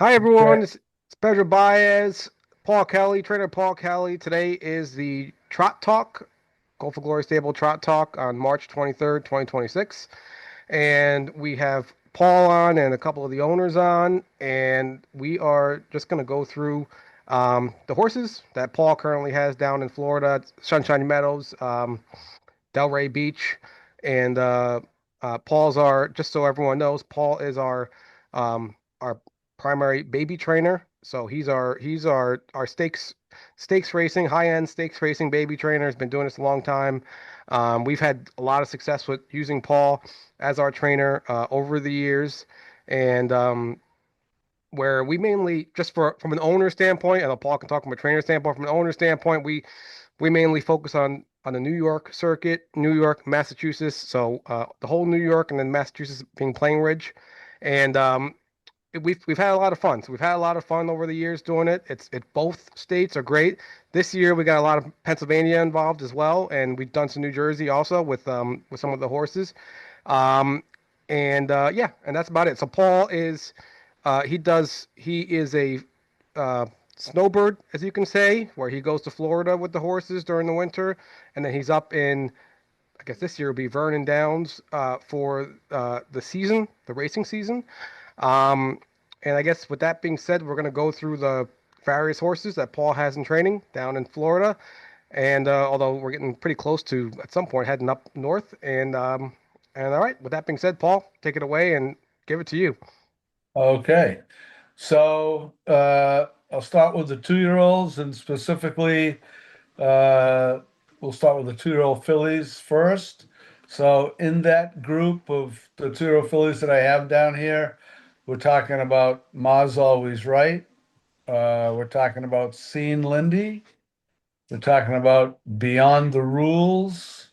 Hi everyone, Okay. it's Pedro Baez, Paul Kelley, trainer Paul Kelley. Today is the Trot Talk, Goal for Glory Stable Trot Talk on March 23rd, 2026. And we have Paul on and a couple of the owners on, and we are just going to go through the horses that Paul currently has down in Florida, Sunshine Meadows, Delray Beach. And Paul's just so everyone knows, Paul is our primary baby trainer. So he's our stakes racing, high end stakes racing baby trainer. Has been doing this a long time. We've had a lot of success with using Paul as our trainer over the years, and where we mainly just for from an owner standpoint, and Paul can talk from a trainer standpoint. From an owner standpoint, we mainly focus on the New York circuit, New York, Massachusetts. So the whole New York and then Massachusetts being Plainridge, and we've had a lot of fun. So we've had a lot of fun over the years doing it. It both states are great. This year we got a lot of Pennsylvania involved as well, and we've done some New Jersey also with some of the horses. Um, and yeah, and that's about it. So Paul is he is a uh, snowbird, as you can say, where he goes to Florida with the horses during the winter, and then he's up in, I guess this year will be Vernon Downs for the season, the racing season. Um, and I guess with that being said, we're going to go through the various horses that Paul has in training down in Florida. And although we're getting pretty close to at some point heading up north, and all right, with that being said, Paul, take it away and give it to you. Okay. I'll start with the 2-year-olds and specifically uh, we'll start with the 2-year-old fillies first. So in that group of the 2-year-old fillies that I have down here, we're talking about Ma's Always Right. We're talking about Seen Lindy. We're talking about Beyond the Rules.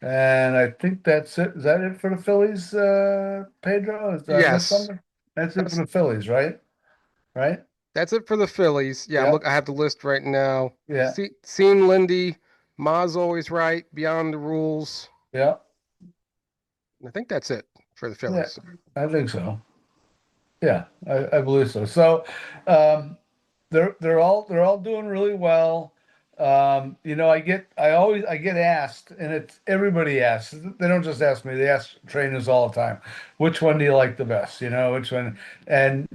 And I think that's it. Is that it for the Phillies, Pedro? Did I miss Yes, something? That's it for that's the Phillies, right? Right? that's it for the Phillies. Yeah, Yep. I have the list right now. Yeah. Seen Lindy, Ma's always right, Beyond the Rules. Yeah. I think that's it for the Yeah. Phillies. I think so. Yeah, I believe so. So, um, they're all doing really well. I get asked, and it's everybody asks. They don't just ask me; they ask trainers all the time. Which one do you like the best? Which one? And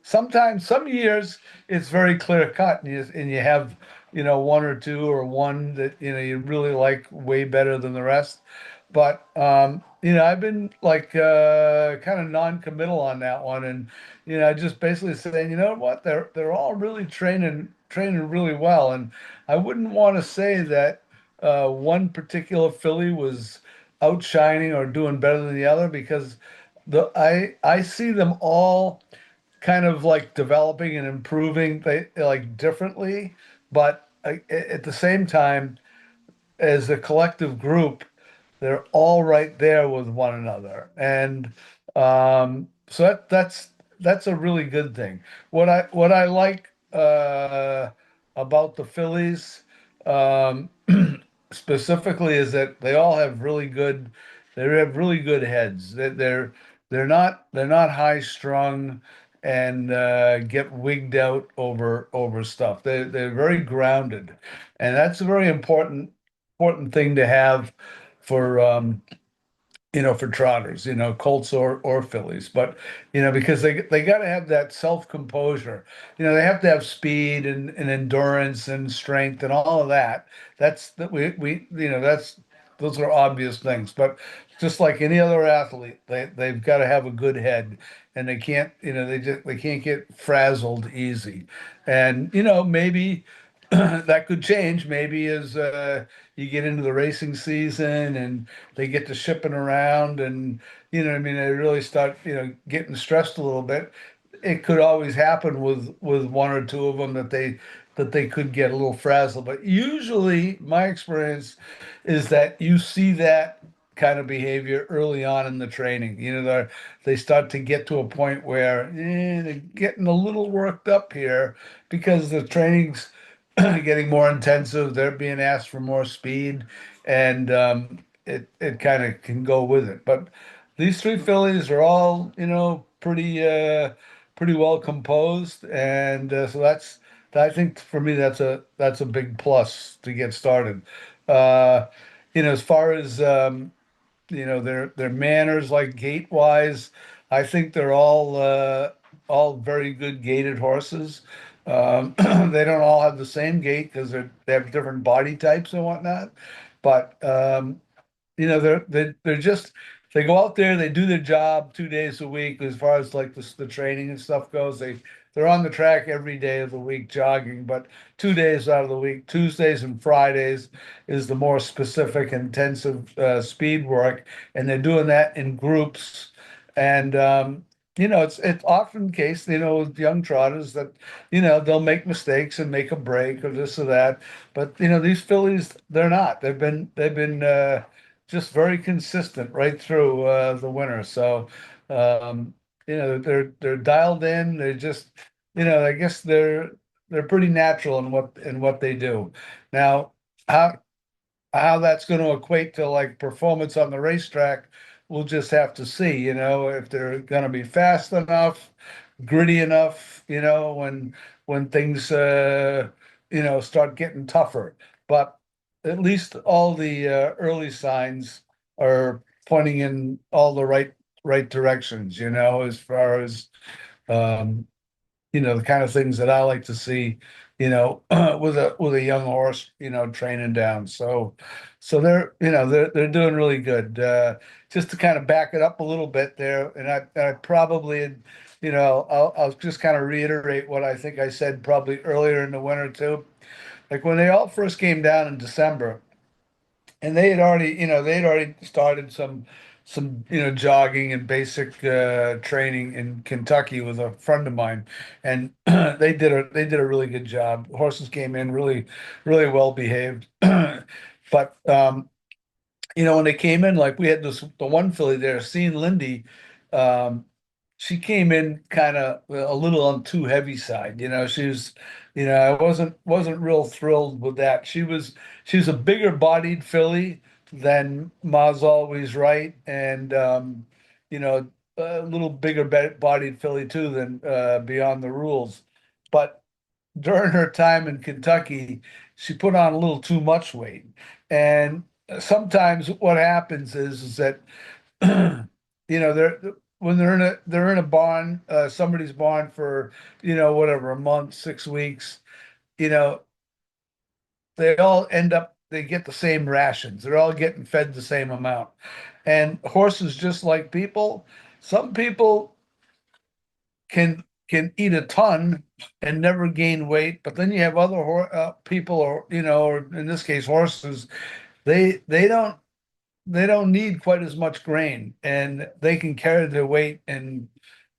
sometimes some years it's very clear cut, and you have one or two or one that you really like way better than the rest. But I've been like kind of non-committal on that one, and just basically saying, you know what, they're all really training really well, and I wouldn't want to say that one particular filly was outshining or doing better than the other because I see them all kind of like developing and improving they like differently, but at the same time, as a collective group, they're all right there with one another, and so that's a really good thing. What I like about the Phillies um, specifically is that they have really good heads. They're not high strung and get wigged out over stuff. They're very grounded, and that's a very important thing to have for for trotters, Colts or Fillies, but because they got to have that self-composure. They have to have speed and endurance and strength and all of that. That's that we that's those are obvious things, but just like any other athlete, they've got to have a good head, and they can't they can't get frazzled easy, and maybe that could change maybe as you get into the racing season and they get to shipping around, and what I mean, they really start getting stressed a little bit. It could always happen with one or two of them that they could get a little frazzled, but usually my experience is that you see that kind of behavior early on in the training. They start to get to a point where they're getting a little worked up here because the training's getting more intensive. They're being asked for more speed, and it kind of can go with it. But these three fillies are all pretty pretty well composed, and so that's I think for me that's a big plus to get started. Uh, as far as their manners, like gait wise, I think they're all very good gaited horses. They don't all have the same gait because they have different body types and whatnot, but they're just they go out there, they do their job 2 days a week as far as like the training and stuff goes. They're on the track every day of the week jogging, but 2 days out of the week, Tuesdays and Fridays, is the more specific, intensive speed work, and they're doing that in groups. And it's often the case, with young trotters that they'll make mistakes and make a break or this or that. But these fillies, they're not. They've been just very consistent right through the winter. So they're dialed in. They're just I guess they're pretty natural in what they do. Now, how how that's going to equate to like performance on the racetrack, we'll just have to see, if they're going to be fast enough, gritty enough, when things start getting tougher. But at least all the early signs are pointing in all the right directions, as far as um the kind of things that I like to see, with a young horse, training down. So they're doing really good. Just to kind of back it up a little bit there, and I probably, I'll just kind of reiterate what I think I said probably earlier in the winter too. Like when they all first came down in December, and they had already started some jogging and basic training in Kentucky with a friend of mine, and they did a really good job. Horses came in really really well behaved, but when they came in, like we had the one filly there, seeing Lindy, um, she came in kind of a little on too heavy side. She was, I wasn't real thrilled with that. She was a bigger bodied filly than Ma's Always Right, and you know, a little bigger bodied filly too than Beyond the Rules. But during her time in Kentucky, she put on a little too much weight. And sometimes what happens is that they're when they're in a barn, somebody's barn for whatever, a month, 6 weeks, you know, they get the same rations. They're all getting fed the same amount. And horses, just like people, some people can eat a ton and never gain weight, but then you have other people, or in this case horses, they they don't they don't need quite as much grain, and they can carry their weight and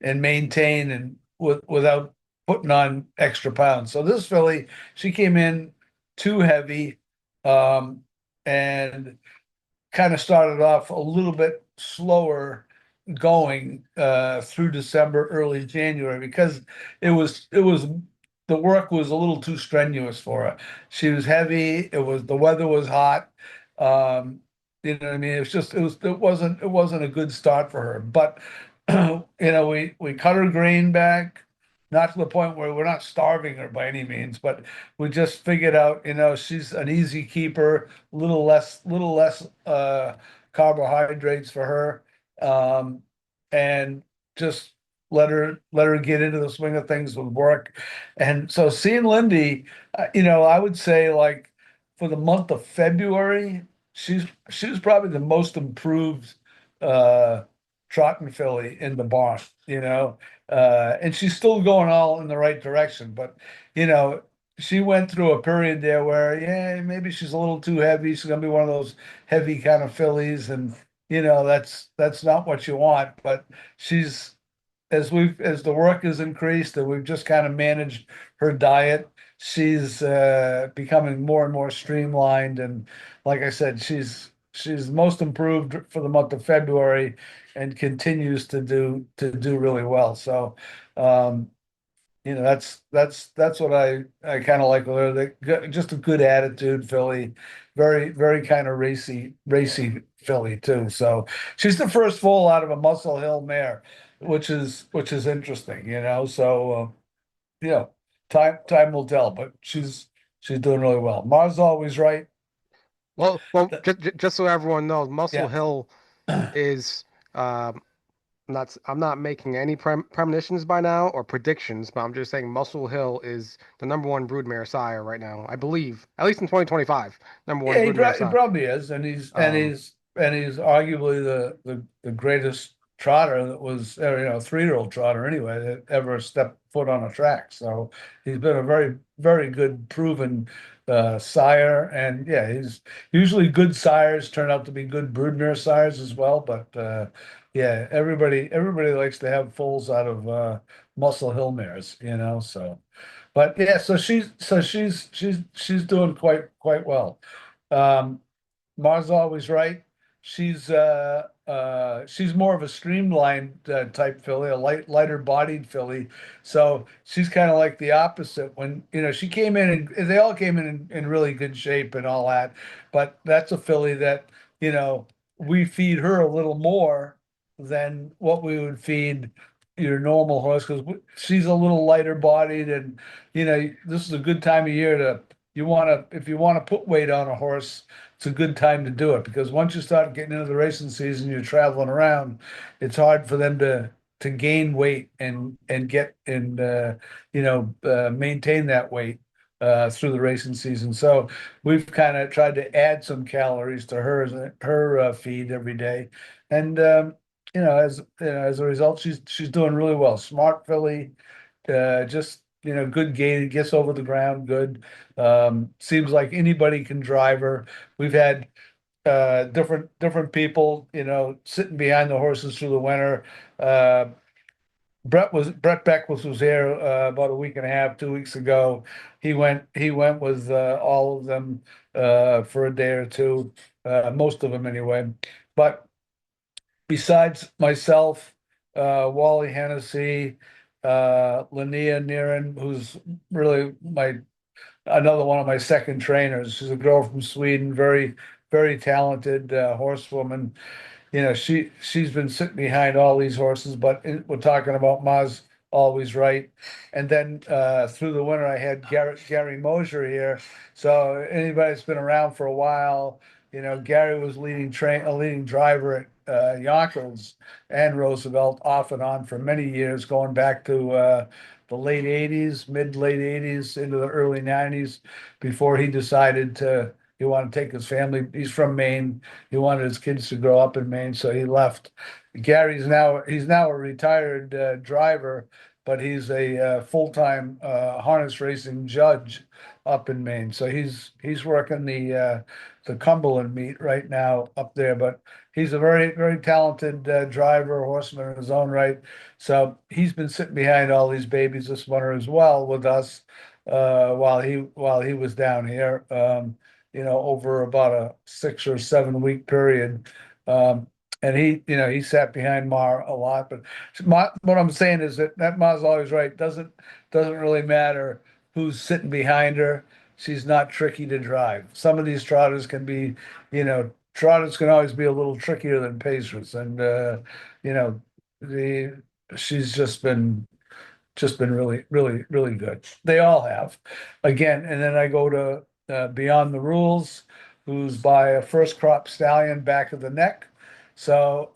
maintain and without putting on extra pounds. So this filly, she came in too heavy, um, and kind of started off a little bit slower going through December, early January, because it was the work was a little too strenuous for her. She was heavy. The weather was hot. Um, what I mean? It wasn't a good start for her. But we cut her grain back, not to the point where we're not starving her by any means, but we just figured out, she's an easy keeper, little less carbohydrates for her, and just let her get into the swing of things with work. And so seeing Lindy, I would say, like, for the month of February, she was probably the most improved uh trotting filly in the barn, and she's still going all in the right direction. But you know, she went through a period there where, yeah, maybe she's a little too heavy. She's gonna be one of those heavy kind of fillies, and that's not what you want. But she's as the work has increased and we've just kind of managed her diet, she's becoming more and more streamlined. And like I said, she's most improved for the month of February and continues to do really well. So um, that's what I kind of like with her. Just a good attitude filly, very very kind of racy filly too. So she's the first foal out of a Muscle Hill mare. which is interesting, So you know, time will tell, but she's doing really well. Mars always right. Well, Th- just so everyone knows, Muscle Yeah. Hill is um, I'm not making any premonitions by now or predictions, but I'm just saying Muscle Hill is the number one broodmare sire right now, I believe, at least in 2025, number one Yeah, broodmare he sire. probably is, and he's and Um, he's and he's arguably the greatest trotter that was, 3-year-old trotter anyway that ever stepped foot on a track. So he's been a very very good proven sire, and yeah, he's usually good sires turn out to be good broodmare sires as well. But yeah, everybody likes to have foals out of Muscle Hill mares, So. But yeah, so she's doing quite well. Um, Mars always right. She's more of a streamlined type filly, a lighter bodied filly. So she's kind of like the opposite. When she came in, and they all came in really good shape and all that. But that's a filly that you know we feed her a little more than what we would feed your normal horse, because she's a little lighter bodied, and this is a good time of year to you want to if you want to put weight on a horse, it's a good time to do it, because once you start getting into the racing season, you're traveling around, it's hard for them to gain weight and get and maintain that weight through the racing season. So we've kind of tried to add some calories to her feed every day, and as a result, she's doing really well. Smart filly, just good gait, gets over the ground good. Seems like anybody can drive her. We've had different people, sitting behind the horses through the winter. Uh, Brett Beck was here about a week and a half, 2 weeks ago. He went with all of them for a day or two, most of them anyway. But besides myself, Wally Hennessy, Linnea Niren, who's really another one of my second trainers. She's a girl from Sweden, very, very talented horsewoman. She's been sitting behind all these horses, but we're talking about Maz always right. And then through the winter, I had Gary Mosier here. So anybody that's been around for a while, Gary was a leading driver at Yonkers and Roosevelt off and on for many years, going back to the late '80s, mid late '80s into the early '90s, before he decided he wanted to take his family. He's from Maine. He wanted his kids to grow up in Maine, so he left. He's now a retired driver, but he's a full-time harness racing judge up in Maine. So he's working the Cumberland meet right now up there, but he's a very very talented driver, horseman in his own right. So he's been sitting behind all these babies this winter as well with us while he was down here. Over about a 6 or 7 week period. Um, and he sat behind Mar a lot. But what I'm saying is that Mar's always right. Doesn't really matter who's sitting behind her. She's not tricky to drive. Some of these trotters can be, trotters can always be a little trickier than pacers, and you know, the she's just been really, really, really good. They all have. Again, and then I go to Beyond the Rules, who's by a first crop stallion, Back of the Neck. So,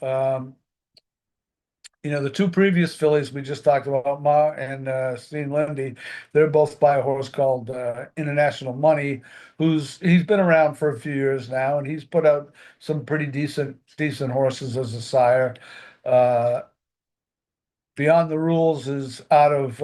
the two previous fillies we just talked about, Ma and Sunshine Lindy, they're both by a horse called International Money, he's been around for a few years now, and he's put out some pretty decent horses as a sire. Uh, Beyond the Rules is out of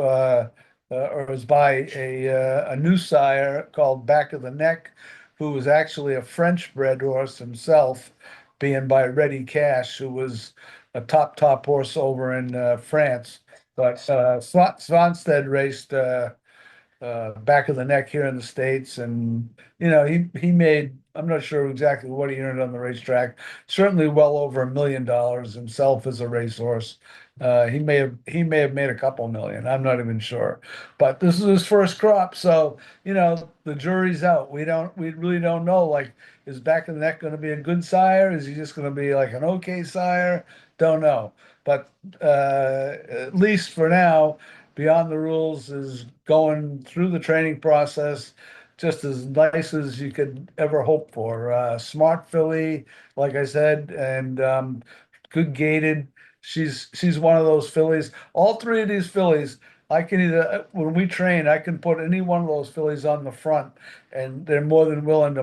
or is by a new sire called Back of the Neck, who was actually a French bred horse himself, being by Ready Cash, who was a top horse over in France. But Svanstead raced Back of the Neck here in the States. And, he made, I'm not sure exactly what he earned on the racetrack, certainly well over $1 million himself as a racehorse. He may have made a couple million. I'm not even sure, but this is his first crop, so the jury's out. We really don't know. Like, is Back of the Neck going to be a good sire? Is he just going to be like an okay sire? don't know. But at least for now, Beyond the Rules is going through the training process just as nice as you could ever hope for. Smart filly, like I said, and good gated. She's one of those fillies. All three of these fillies, I can either when we train, I can put any one of those fillies on the front, and they're more than willing to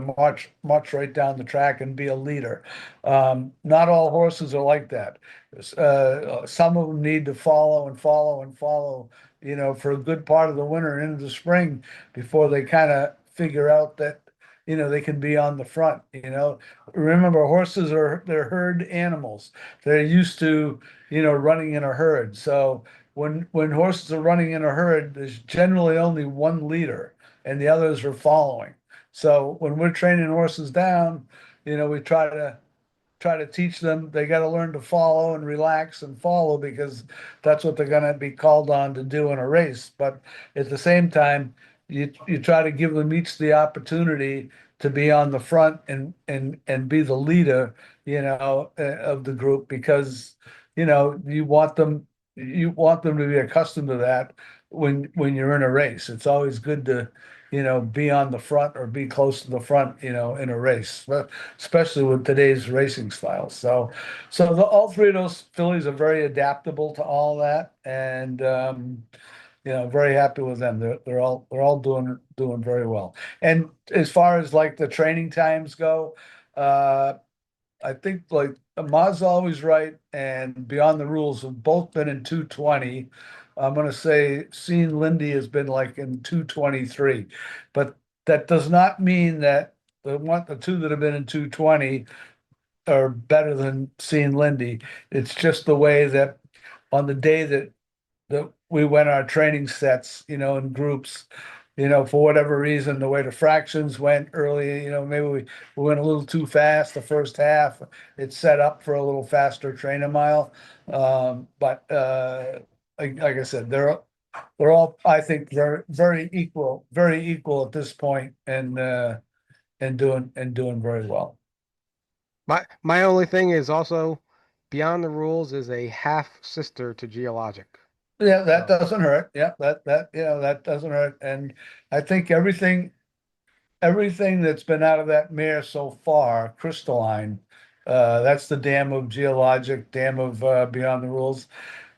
march right down the track and be a leader. Not all horses are like that. Some of them need to follow and follow and follow, for a good part of the winter and into the spring before they kind of figure out that, they can be on the front. Remember, horses they're herd animals. They're used to, running in a herd. So when horses are running in a herd, there's generally only one leader and the others are following. So when we're training horses down, we try to teach them they got to learn to follow and relax and follow because that's what they're going to be called on to do in a race. But at the same time, you try to give them each the opportunity to be on the front and be the leader, of the group because you want them to be accustomed to that when you're in a race. It's always good to be on the front or be close to the front, in a race, but especially with today's racing styles. So all three of those fillies are very adaptable to all that, and very happy with them. They're all doing very well. And as far as like the training times go, uh, I think like Ma's always right, and Beyond the Rules have both been in 220. I'm gonna say Seeing Lindy has been like in 223, but that does not mean that the two that have been in 220 are better than Seeing Lindy. It's just the way that on the day that we went our training sets, in groups, for whatever reason, the way the fractions went early, maybe we went a little too fast the first half. It's set up for a little faster training mile. But like I said, they're all, I think, very equal at this point, and doing very well. My only thing is also Beyond the Rules is a half sister to Geologic. Yeah, that So doesn't hurt. Yeah, that doesn't hurt. And I think everything that's been out of that mare so far, crystalline, that's the dam of Geologic, dam of Beyond the Rules.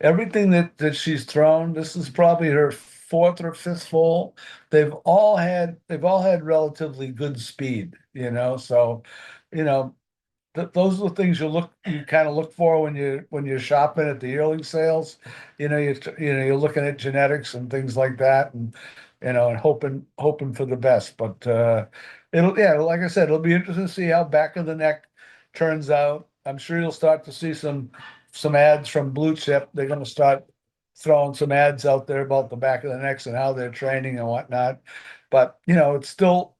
Everything that she's thrown, this is probably her fourth or fifth foal. They've all had relatively good speed, so you know those are the things you kind of look for when you're shopping at the yearling sales. You're looking at genetics and things like that, and hoping for the best. But yeah, like I said, it'll be interesting to see how Back of the Neck turns out. I'm sure you'll start to see some ads from Blue Chip. They're going to start throwing some ads out there about the Back of the Necks and how they're training and whatnot. But it's still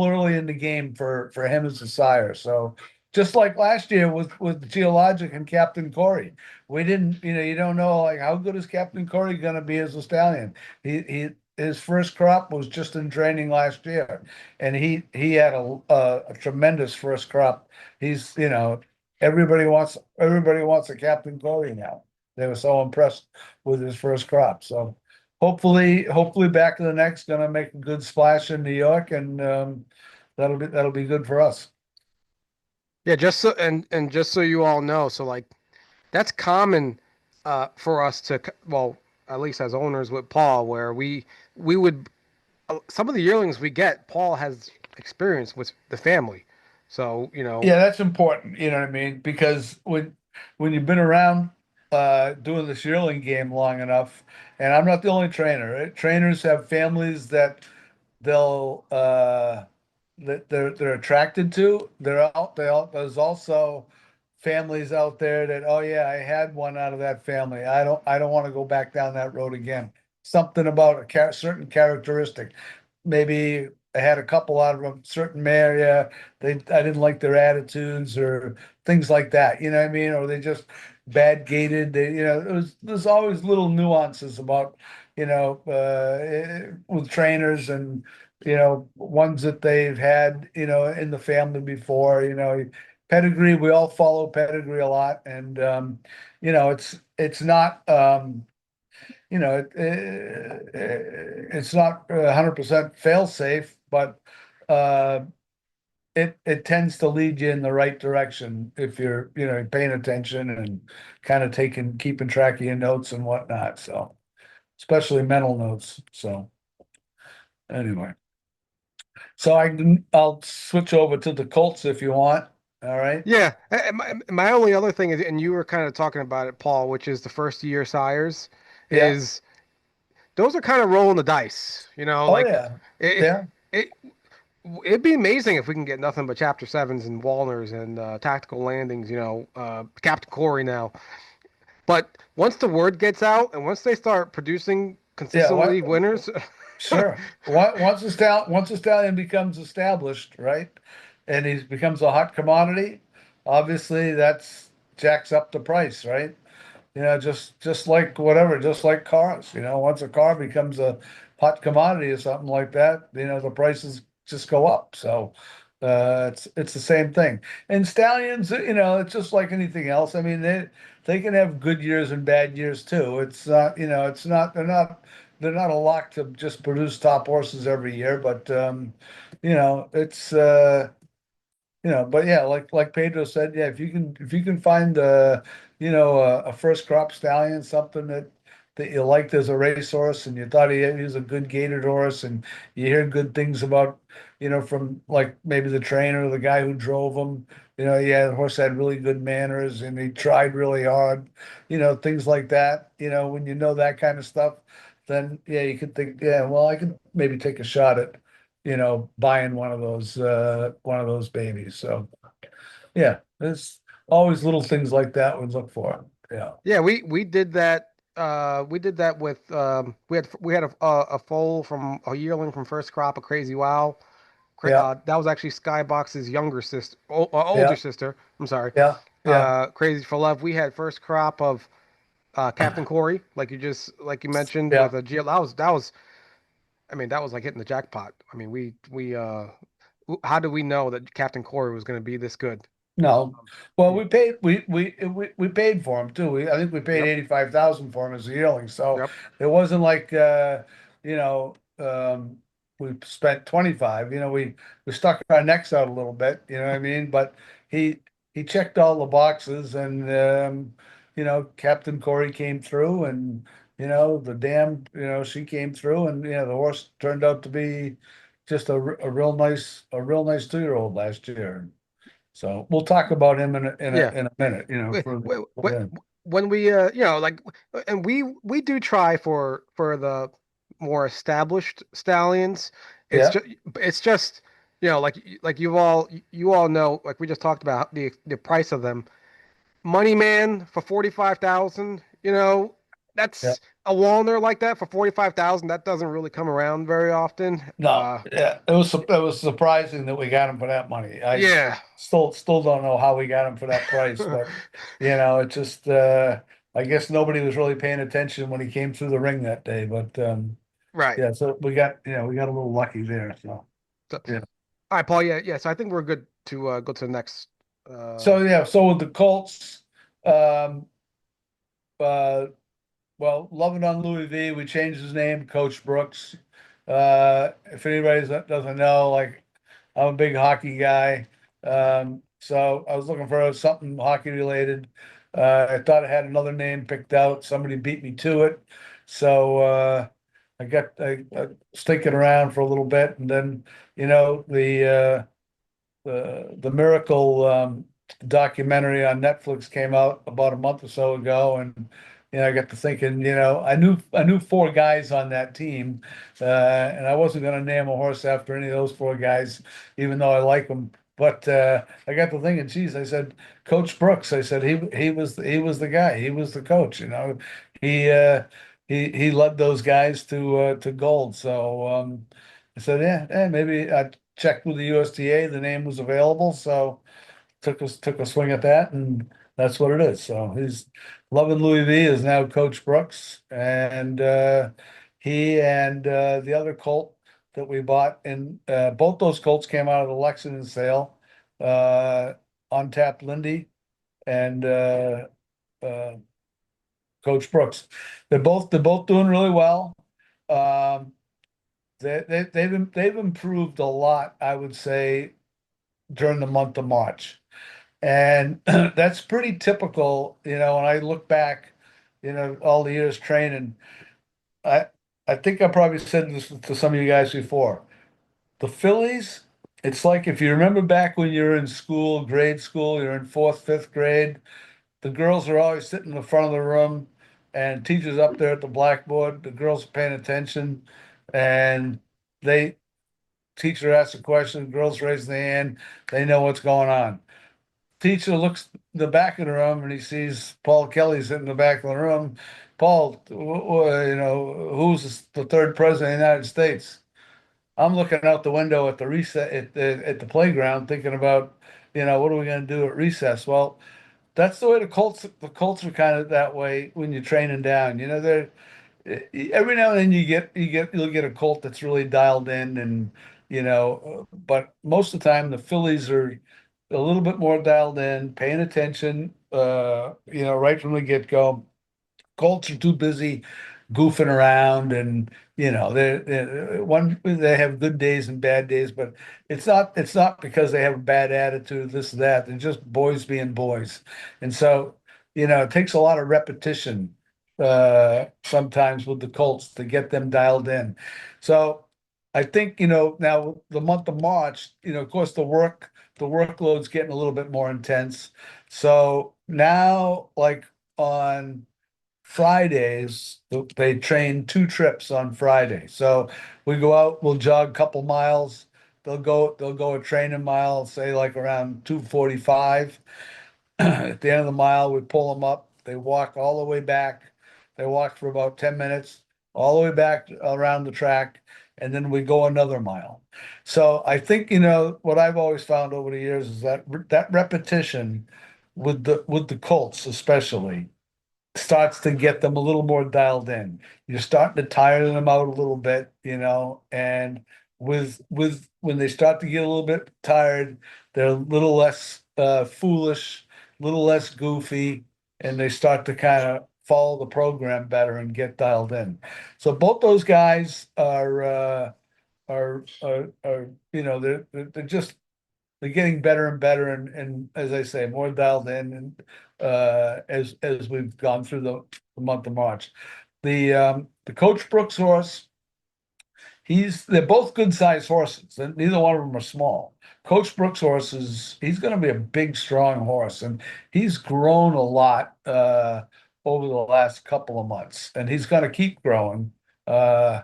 early in the game for him as a sire. So just like last year with Geologic and Captain Corey, we didn't, you don't know like how good is Captain Corey going to be as a stallion. His first crop was just in training last year, and he had a tremendous first crop. He's everybody wants a Captain Corey now. They were so impressed with his first crop. So hopefully Back of the Neck's going to make a good splash in New York, and that'll be good for us. yeah, just so you all know, so like that's common for us to well, at least as owners with Paul, where we would some of the yearlings we get, Paul has experience with the family. So, Yeah, that's important. You know what I mean? Because when you've been around doing this yearling game long enough, and I'm not the only trainer, right? Trainers have families that they'll that they're attracted to. There's also families out there that, oh yeah, I had one out of that family. I don't want to go back down that road again. Something about certain characteristic. Maybe I had a couple out of a certain area. I didn't like their attitudes or things like that. You know what I mean? Or they just bad gated. There's always little nuances about, with trainers and, ones that they've had, in the family before, pedigree. We all follow pedigree a lot, and it's not it's not 100% fail safe, but uh, it tends to lead you in the right direction if you're paying attention and kind of keeping track of your notes and whatnot. So especially mental notes. So anyway, so I'll switch over to the Colts if you want. All right. Yeah, my only other thing is, and you were kind of talking about it, Paul, which is the first year sires, Yeah. is those are kind of rolling the dice. Oh Like yeah. it, Yeah. it it'd be amazing if we can get nothing but chapter sevens and Walners and tactical landings. Captain Corey now. But once the word gets out and once they start producing Yeah. What? consistently winners, Sure. Once a stallion becomes established, right, and he becomes a hot commodity, obviously that's jacks up the price, right? Just like whatever, just like cars. Once a car becomes a hot commodity or something like that, the prices just go up. So it's the same thing. And stallions, it's just like anything else. I mean, they can have good years and bad years too. It's not, it's not they're not a lock to just produce top horses every year, but it's but yeah, like Pedro said, yeah, if you can find a first crop stallion, something that you liked as a racehorse, and you thought he was a good gaited horse, and you hear good things about, from like maybe the trainer or the guy who drove him, yeah, the horse had really good manners and he tried really hard, things like that. When you know that kind of stuff, then yeah, you could think, yeah, well, I could maybe take a shot at buying one of those babies. So yeah, there's always little things like that we look for. Yeah. yeah, we did that. We did that with we had a foal from a yearling from first crop, a Crazy Wow. Yeah. That was actually Skybox's younger sister, older Yeah. sister. I'm sorry. Yeah. Yeah. Crazy for Love. We had first crop of Captain Corey, like you mentioned Yeah. with a Geo. That was. I mean, that was like hitting the jackpot. I mean, how did we know that Captain Corey was going to be this good? No. Well, Yeah. we paid for him too. I think we paid Yep. 85,000 for him as a yearling. So Yep. it wasn't like you know, we spent 25. We stuck our necks out a little bit, you know what I mean? But he he checked all the boxes, and Captain Corey came through, and the dam, she came through, and the horse turned out to be just a real nice 2-year-old last year. So we'll talk about him in a in a Yeah. in a minute, Wh- for wh- yeah. When we like, and we do try for the more established stallions. It's Yeah, just like you all know, like we just talked about the price of them. Money Man for 45,000, yeah. that's a Walner like that for 45,000. That doesn't really come around very often. No, yeah. It was surprising that we got him for that money. I Yeah. still don't know how we got him for that price, but it just I guess nobody was really paying attention when he came through the ring that day. But Right. yeah, so we got a little lucky there. So So, yeah. all right, Paul. Yeah, yeah. So I think we're good to go to the next. So yeah, so with the Colts, um uh well, loving on Louis V, we changed his name to Coach Brooks. If anybody doesn't know, like, I'm a big hockey guy. So I was looking for something hockey related. I thought I had another name picked out. Somebody beat me to it. So I was thinking around for a little bit, and then the Miracle documentary on Netflix came out about a month or so ago, and I got to thinking, I knew four guys on that team, and I wasn't going to name a horse after any of those four guys, even though I like them. But I got to thinking, geez, I said, Coach Brooks. I said he was the guy. He was the coach. He uh, he led those guys to gold. So I said, yeah, maybe I checked with the USDA, the name was available, so took a swing at that, and that's what it is. So he's loving Louis V is now Coach Brooks, and he and the other colt that we bought, and both those colts came out of the Lexington sale uh, on tap Lindy and uh, Coach Brooks. They're both doing really well. Um, they've improved a lot, I would say, during the month of March. And that's pretty typical, when I look back, all the years training. I I think I probably said this to some of you guys before. The Phillies, it's like if you remember back when you were in school, grade school, you're in fourth, fifth grade, the girls are always sitting in the front of the room and teachers up there at the blackboard, the girls are paying attention and they teacher asks a question, girls raise their hand, they know what's going on. Teacher looks in the back of the room and he sees Paul Kelley sitting in the back of the room. Paul, who's the third president of the United States? I'm looking out the window at the reset at the playground, thinking about, what are we going to do at recess? Well, that's the way the Colts are kind of that way when you're training down. They're every now and then you'll get a Colt that's really dialed in and but most of the time the Phillies are a little bit more dialed in, paying attention, right from the get-go. Colts are too busy goofing around and they have good days and bad days, but it's not because they have a bad attitude, this and that. They're just boys being boys. And so, it takes a lot of repetition sometimes with the Colts to get them dialed in. So I think, now the month of March, of course the workload's getting a little bit more intense. So now like on Fridays, they train two trips on Friday. So we go out, we'll jog a couple miles. They'll go a training mile, say like around 2:45. At the end of the mile, we pull them up. They walk all the way back. They walk for about 10 minutes, all the way back around the track, and then we go another mile. So I think, what I've always found over the years is that repetition with the Colts especially starts to get them a little more dialed in. You're starting to tire them out a little bit, and with when they start to get a little bit tired, they're a little less foolish, a little less goofy, and they start to kind of follow the program better and get dialed in. So both those guys are they're just they're getting better and better and as I say, more dialed in and as we've gone through the month of March. The Coach Brooks horse, they're both good sized horses, and neither one of them are small. Coach Brooks horse he's going to be a big, strong horse, and he's grown a lot over the last couple of months, and he's going to keep growing. Uh,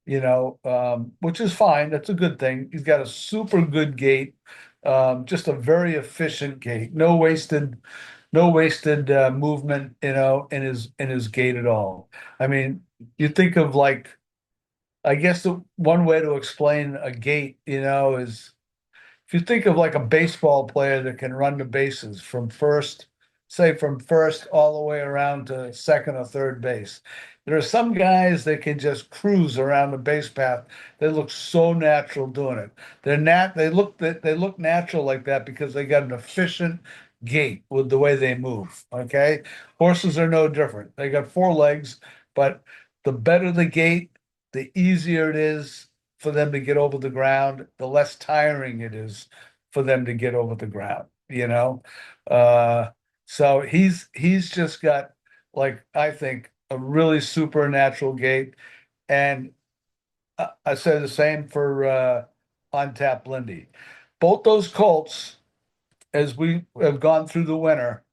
which is fine. That's a good thing. He's got a super good gait, just a very efficient gait. No wasted movement, in his gait at all. I mean, you think of like, I guess the one way to explain a gait, is if you think of like a baseball player that can run the bases from first all the way around to second or third base. There are some guys that can just cruise around the base path. They look so natural doing it. They look natural like that because they got an efficient gait with the way they move. Okay. Horses are no different. They got four legs, but the better the gait, the easier it is for them to get over the ground, the less tiring it is for them to get over the ground. So he's just got, like, I think a really supernatural gait. And I say the same for on tap Lindy. Both those Colts, as we have gone through the winter,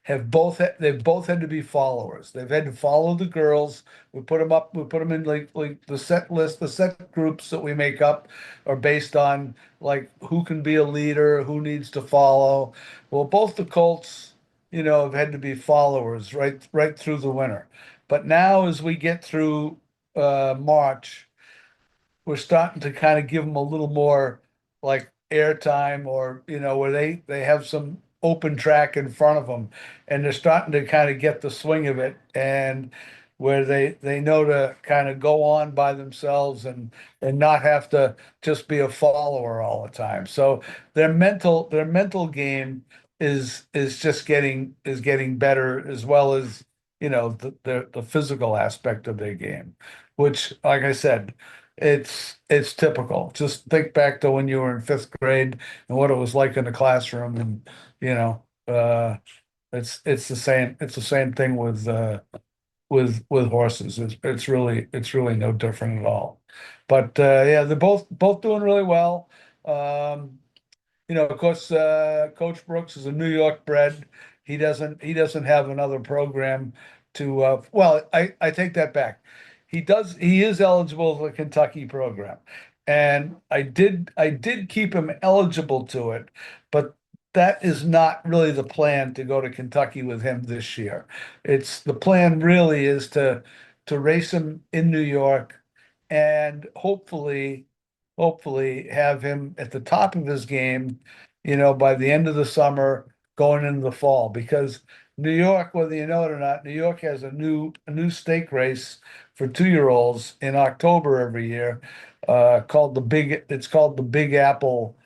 they've both had to be followers. They've had to follow the girls. We put them in like the set list, the set groups that we make up are based on like who can be a leader, who needs to follow. Well, both the Colts, have had to be followers right through the winter. But now as we get through March, we're starting to kind of give them a little more like airtime or where they have some open track in front of them and they're starting to kind of get the swing of it, and where they know to kind of go on by themselves and not have to just be a follower all the time. So their mental game is just getting better, as well as the physical aspect of their game, which, like I said, it's typical. Just think back to when you were in fifth grade and what it was like in the classroom, and you know, it's the same thing with horses. It's really no different at all. But yeah, they're both doing really well. Um, of course, Coach Brooks is a New York bred. He doesn't have another program to. Well, I take that back. He does. He is eligible for the Kentucky program, and I did keep him eligible to it, but that is not really the plan to go to Kentucky with him this year. It's the plan really is to race him in New York, and hopefully have him at the top of his game, by the end of the summer, going into the fall. Because New York, whether you know it or not, New York has a new stake race for 2-year-olds in October every year, it's called the Big Apple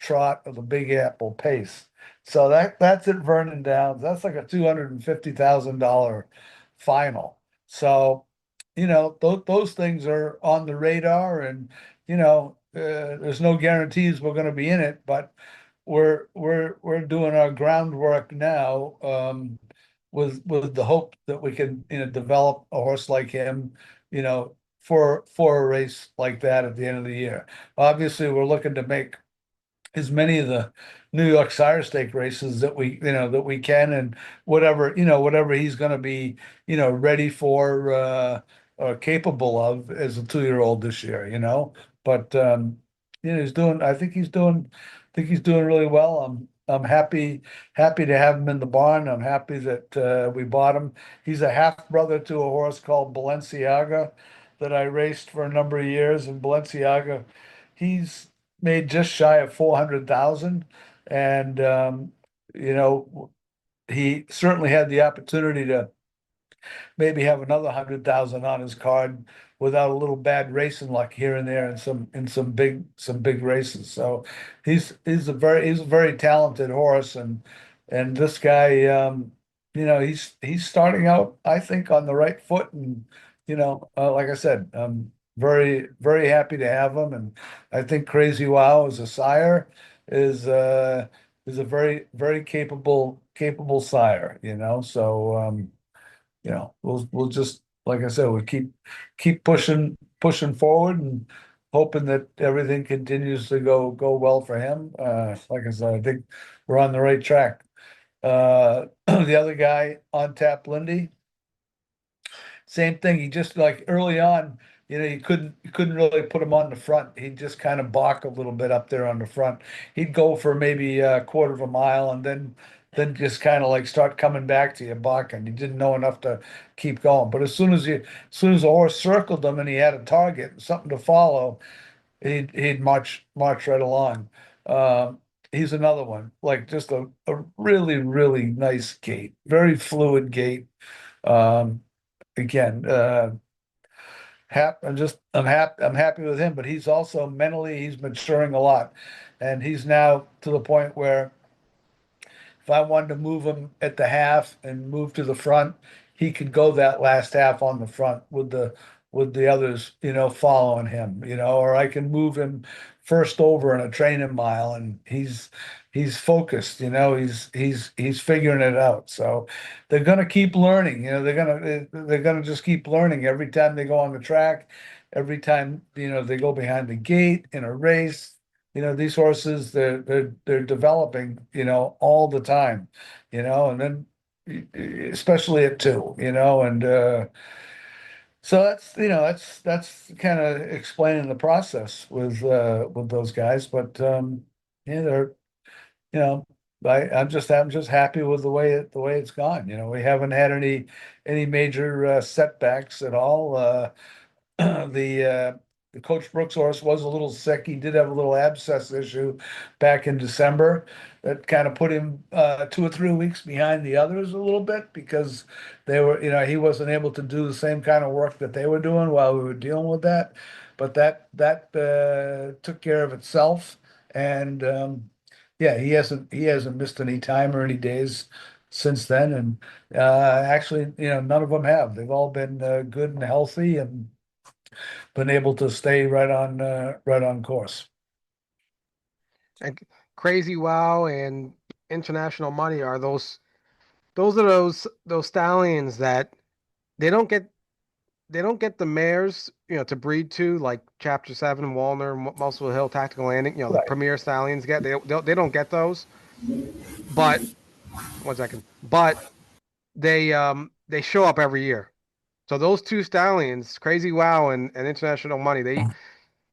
Trot, or the Big Apple Pace. So that's at Vernon Downs. That's like a $250,000 final. So those things are on the radar, and there's no guarantees we're going to be in it, but we're doing our groundwork now, with the hope that we can develop a horse like him, for a race like that at the end of the year. Obviously, we're looking to make as many of the New York Sire Stake races that we can, and whatever he's going to be ready for, or capable of as a 2-year-old this year. But I think he's doing really well. I'm happy to have him in the barn. I'm happy that we bought him. He's a half brother to a horse called Balenciaga that I raced for a number of years. And Balenciaga, he's made just shy of 400,000, and you know he certainly had the opportunity to maybe have another 100,000 on his card without a little bad racing luck here and there in some big races. So he's a very talented horse, and this guy, he's starting out, I think, on the right foot. And like I said, I'm very very happy to have him, and I think Crazy Wow as a sire is a very very capable sire. We'll just, like I said, we'll keep pushing forward, and hoping that everything continues to go well for him. Like I said, I think we're on the right track. The other guy on tap, Lindy, same thing. He just, like, early on, you couldn't really put him on the front. He'd just kind of balk a little bit up there on the front. He'd go for maybe a quarter of a mile, and then just kind of like start coming back to you balking. He didn't know enough to keep going. But as soon as the horse circled him and he had a target, something to follow, he'd march right along. He's another one, like, just a really really nice gait, very fluid gait. Um, Again, I'm happy with him, but he's also mentally, he's maturing a lot, and he's now to the point where if I wanted to move him at the half and move to the front, he could go that last half on the front with the others, following him, or I can move him first over in a training mile, and he's focused, he's figuring it out. So they're gonna keep learning, they're gonna just keep learning every time they go on the track, every time, they go behind the gate in a race. These horses, they're developing, all the time, and then especially at two, and so that's kind of explaining the process with those guys. But yeah, they're you know I'm just happy with the way it's gone. We haven't had any major setbacks at all. The Coach Brooks' horse was a little sick. He did have a little abscess issue back in December that kind of put him 2 or 3 weeks behind the others a little bit because they were, he wasn't able to do the same kind of work that they were doing while we were dealing with that. But that took care of itself, and yeah, he hasn't missed any time or any days since then, and actually, none of them have. They've all been good and healthy and been able to stay right on course. And Crazy Wow and International Money are those stallions that they don't get they don't get the mares, to breed to like Chapter 7, Walner, Muscle Hill, Tactical Landing, the Right. premier stallions get. They don't get those. But one second. But they show up every year. So those two stallions, Crazy Wow and International Money,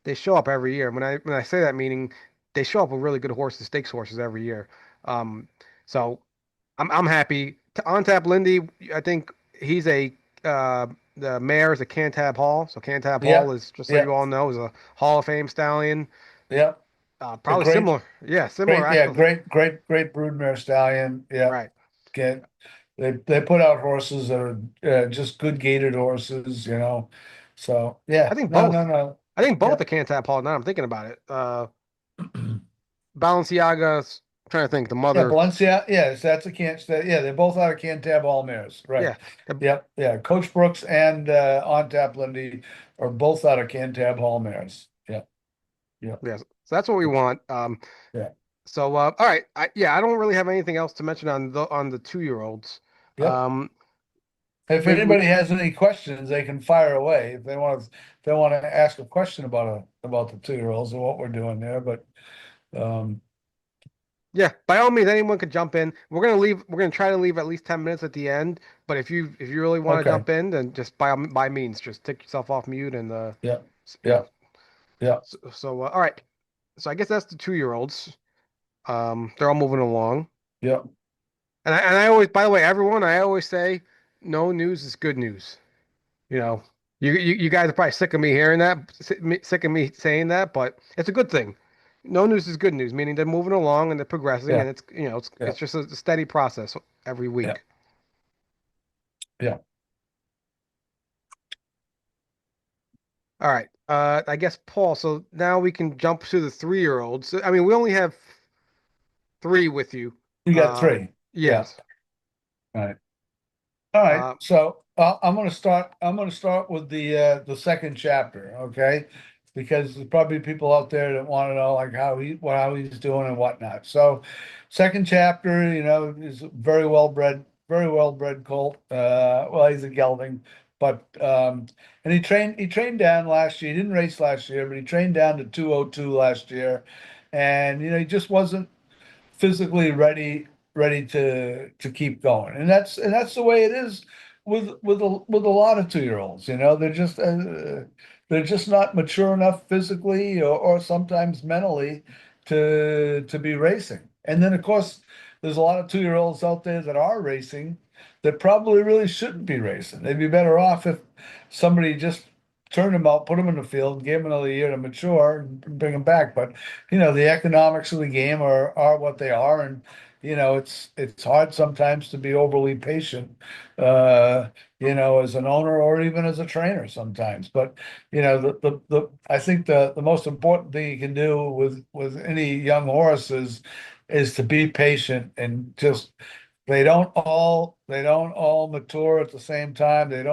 they show up every year. When I say that, meaning they show up with really good horses, stakes horses every year. Um, so I'm happy. On Tap Lindy, I think he's uh, the mare is a Cantab Hall. So Cantab Yeah, Hall is, just so yeah, you all know, is a Hall of Fame stallion. yeah. A Probably great, similar. Yeah, similar great, yeah, actually. great broodmare stallion. Yeah, Right. get they put out horses that are just good gaited horses. So I yeah, think no, no, both. no. I think Yeah. both the Cantab Hall. Now I'm thinking about it. Balenciaga's trying to think the Yeah, mother. Balenciaga, yes, that's a can't, yeah, they're both out of Cantab All Mares, right. Yeah. the- Yep, yeah, Coach Brooks and On Tap Lindy are both out of Cantab Hall Mares. Yep, yep, Yes. So that's what we want. yeah, So all right. I don't really have anything else to mention on the 2-year-olds. yep. Um, If maybe we anybody has any questions, they can fire away if they want to ask a question about the 2-year-olds and what we're doing there, but um, Yeah, by all means, anyone could jump in. We're gonna leave. We're gonna try to leave at least 10 minutes at the end. But if you really want to okay, jump in, then just by means, just take yourself off mute and yeah, s- you yeah, know. yeah, So all right. So I guess that's the 2-year-olds. They're all moving along. yeah. And I always, by the way, everyone, I always say, no news is good news. You know, you guys are probably sick of me hearing that, sick of me saying that, but it's a good thing. No news is good news, meaning they're moving along and they're progressing, Yeah, and it's yeah, it's just a steady process every yeah, week. yeah. All right. I guess Paul. So now we can jump to the 3-year-olds. I mean, we only have three with you. You got three. Yeah. Yes. All right. All right, Uh, so I'm going to start. I'm going to start with the second chapter, okay? Because there's probably people out there that want to know like how he's doing and whatnot. So, second chapter, is very well bred colt. Well, he's a gelding, but and he trained down last year. He didn't race last year, but he trained down to 202 last year, and he just wasn't physically ready to keep going, and that's the way it is with a lot of 2-year-olds. They're just not mature enough physically or sometimes mentally to be racing. And then of course there's a lot of 2-year-olds out there that are racing that probably really shouldn't be racing. They'd be better off if somebody just turned them out, put them in the field, gave them another year to mature and bring them back. But the economics of the game are what they are, and it's hard sometimes to be overly patient, as an owner or even as a trainer sometimes. But the I think the most important thing you can do with any young horse is to be patient and just they don't all mature at the same time. They're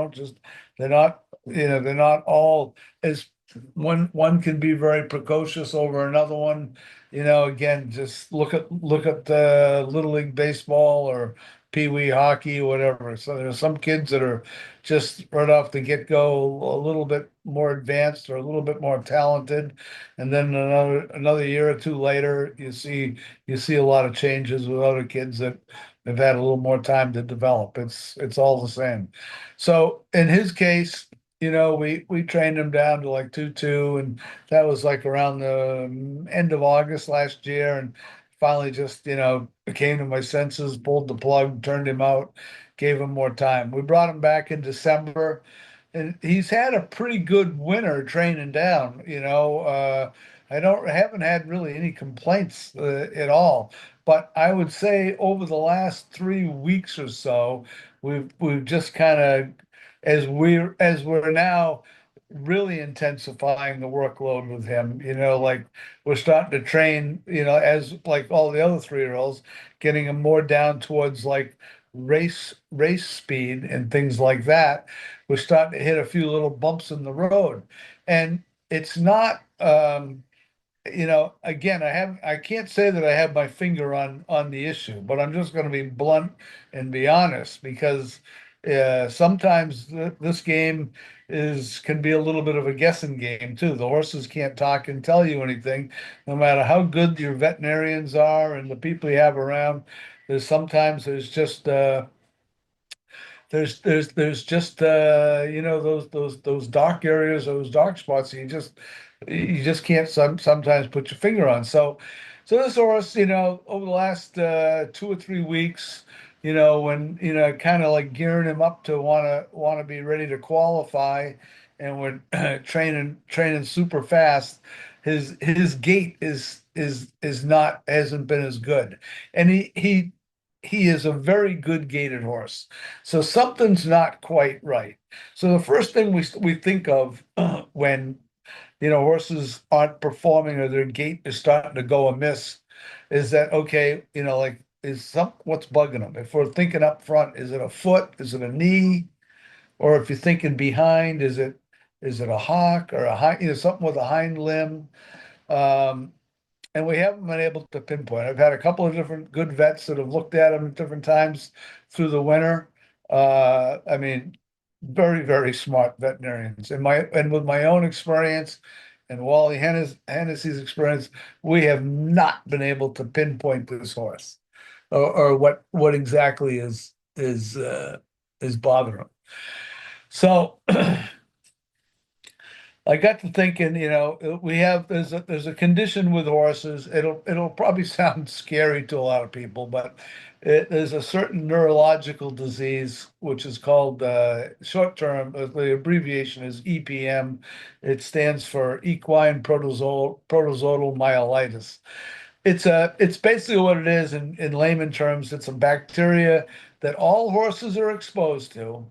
not all as one can be very precocious over another one. Again, just look at the Little League baseball or Pee Wee hockey or whatever. So there's some kids that are just right off the get-go a little bit more advanced or a little bit more talented, and then another year or two later, you see a lot of changes with other kids that have had a little more time to develop. It's all the same. So in his case, we trained him down to like 2-2, and that was like around the end of August last year, and finally just, came to my senses, pulled the plug, turned him out, gave him more time. We brought him back in December. and he's had a pretty good winter training down. I haven't had really any complaints at all. But I would say over the last 3 weeks or so, we've just kind of, as we're now really intensifying the workload with him. Like we're starting to train, as like all the other 3-year-olds, getting him more down towards like race speed and things like that. We're starting to hit a few little bumps in the road, and it's not. Again, I can't say that I have my finger on the issue, but I'm just going to be blunt and be honest because sometimes this game is can be a little bit of a guessing game too. The horses can't talk and tell you anything, no matter how good your veterinarians are and the people you have around. There's just there's just those dark areas, those dark spots you just can't sometimes put your finger on. So this horse, over the last 2 or 3 weeks, when kind of like gearing him up to want to be ready to qualify, and we're training super fast. His gait is not hasn't been as good, and he is a very good gaited horse. So something's not quite right. So the first thing we think of when horses aren't performing or their gait is starting to go amiss is that okay, like what's bugging them? If we're thinking up front, is it a foot? Is it a knee? Or if you're thinking behind, is it a hock or a hind, something with a hind limb? Um, and we haven't been able to pinpoint. I've had a couple of different good vets that have looked at them at different times through the winter. I mean, very, very smart veterinarians. And with my own experience and Wally Hennessy's experience, we have not been able to pinpoint this horse or what exactly is bothering him. So I got to thinking, we have there's a condition with horses. It'll probably sound scary to a lot of people, but there's a certain neurological disease which is called short term. The abbreviation is EPM. It stands for equine protozoal myelitis. It's basically what it is in layman terms. It's a bacteria that all horses are exposed to.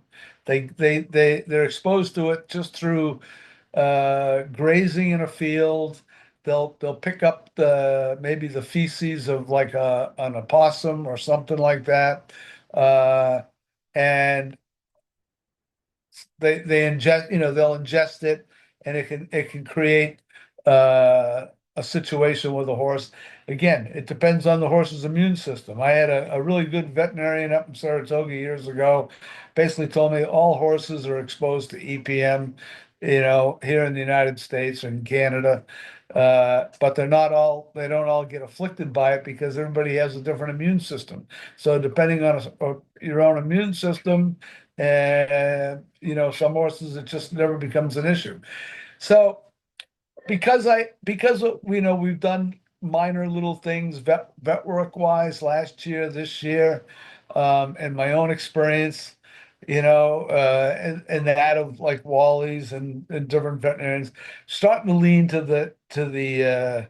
They're exposed to it just through grazing in a field. They'll pick up maybe the feces of like an opossum or something like that, uh, and they ingest, they'll ingest it, and it can create a situation with a horse. Again, it depends on the horse's immune system. I had a really good veterinarian up in Saratoga years ago, basically told me all horses are exposed to EPM, here in the United States and Canada. But they don't all get afflicted by it because everybody has a different immune system. So depending on your own immune system, and some horses it just never becomes an issue. So because we've done minor little things vet work wise last year, this year, and my own experience, and that of like Wally's and different veterinarians, starting to lean to the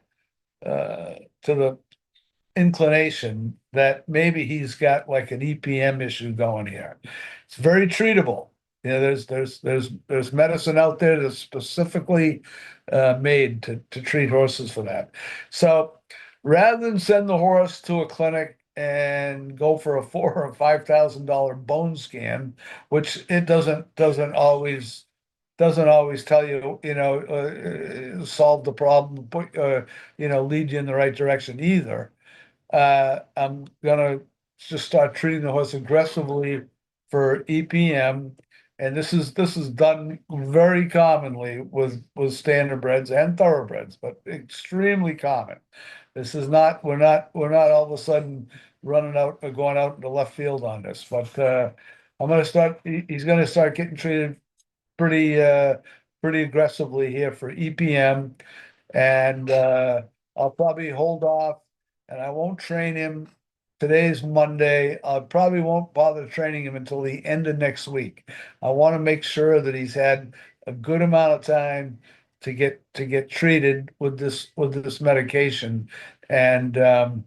inclination that maybe he's got like an EPM issue going here. It's very treatable. There's medicine out there that's specifically made to treat horses for that. So rather than send the horse to a clinic and go for a $4,000 or $5,000 bone scan, which it doesn't always tell you, solve the problem, lead you in the right direction either. I'm gonna just start treating the horse aggressively for EPM, and this is done very commonly with standardbreds and thoroughbreds, but extremely common. This is not we're not all of a sudden running out or going out into left field on this, but he's gonna start getting treated pretty pretty aggressively here for EPM, and I'll probably hold off and I won't train him Today's Monday. I probably won't bother training him until the end of next week. I want to make sure that he's had a good amount of time to get treated with this medication, and and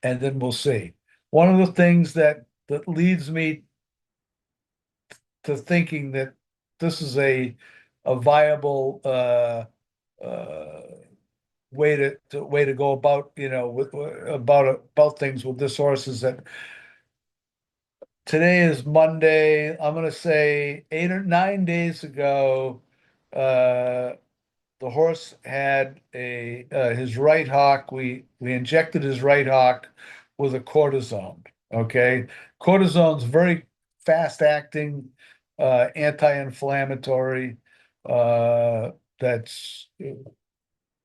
then we'll see. One of the things that leads me to thinking that this is a viable uh way to go about, with about things with this horse is that today is Monday. I'm gonna say 8 or 9 days ago, uh the horse had a his right hock. We injected his right hock with a cortisone. Okay, cortisone's very fast acting, anti-inflammatory. That's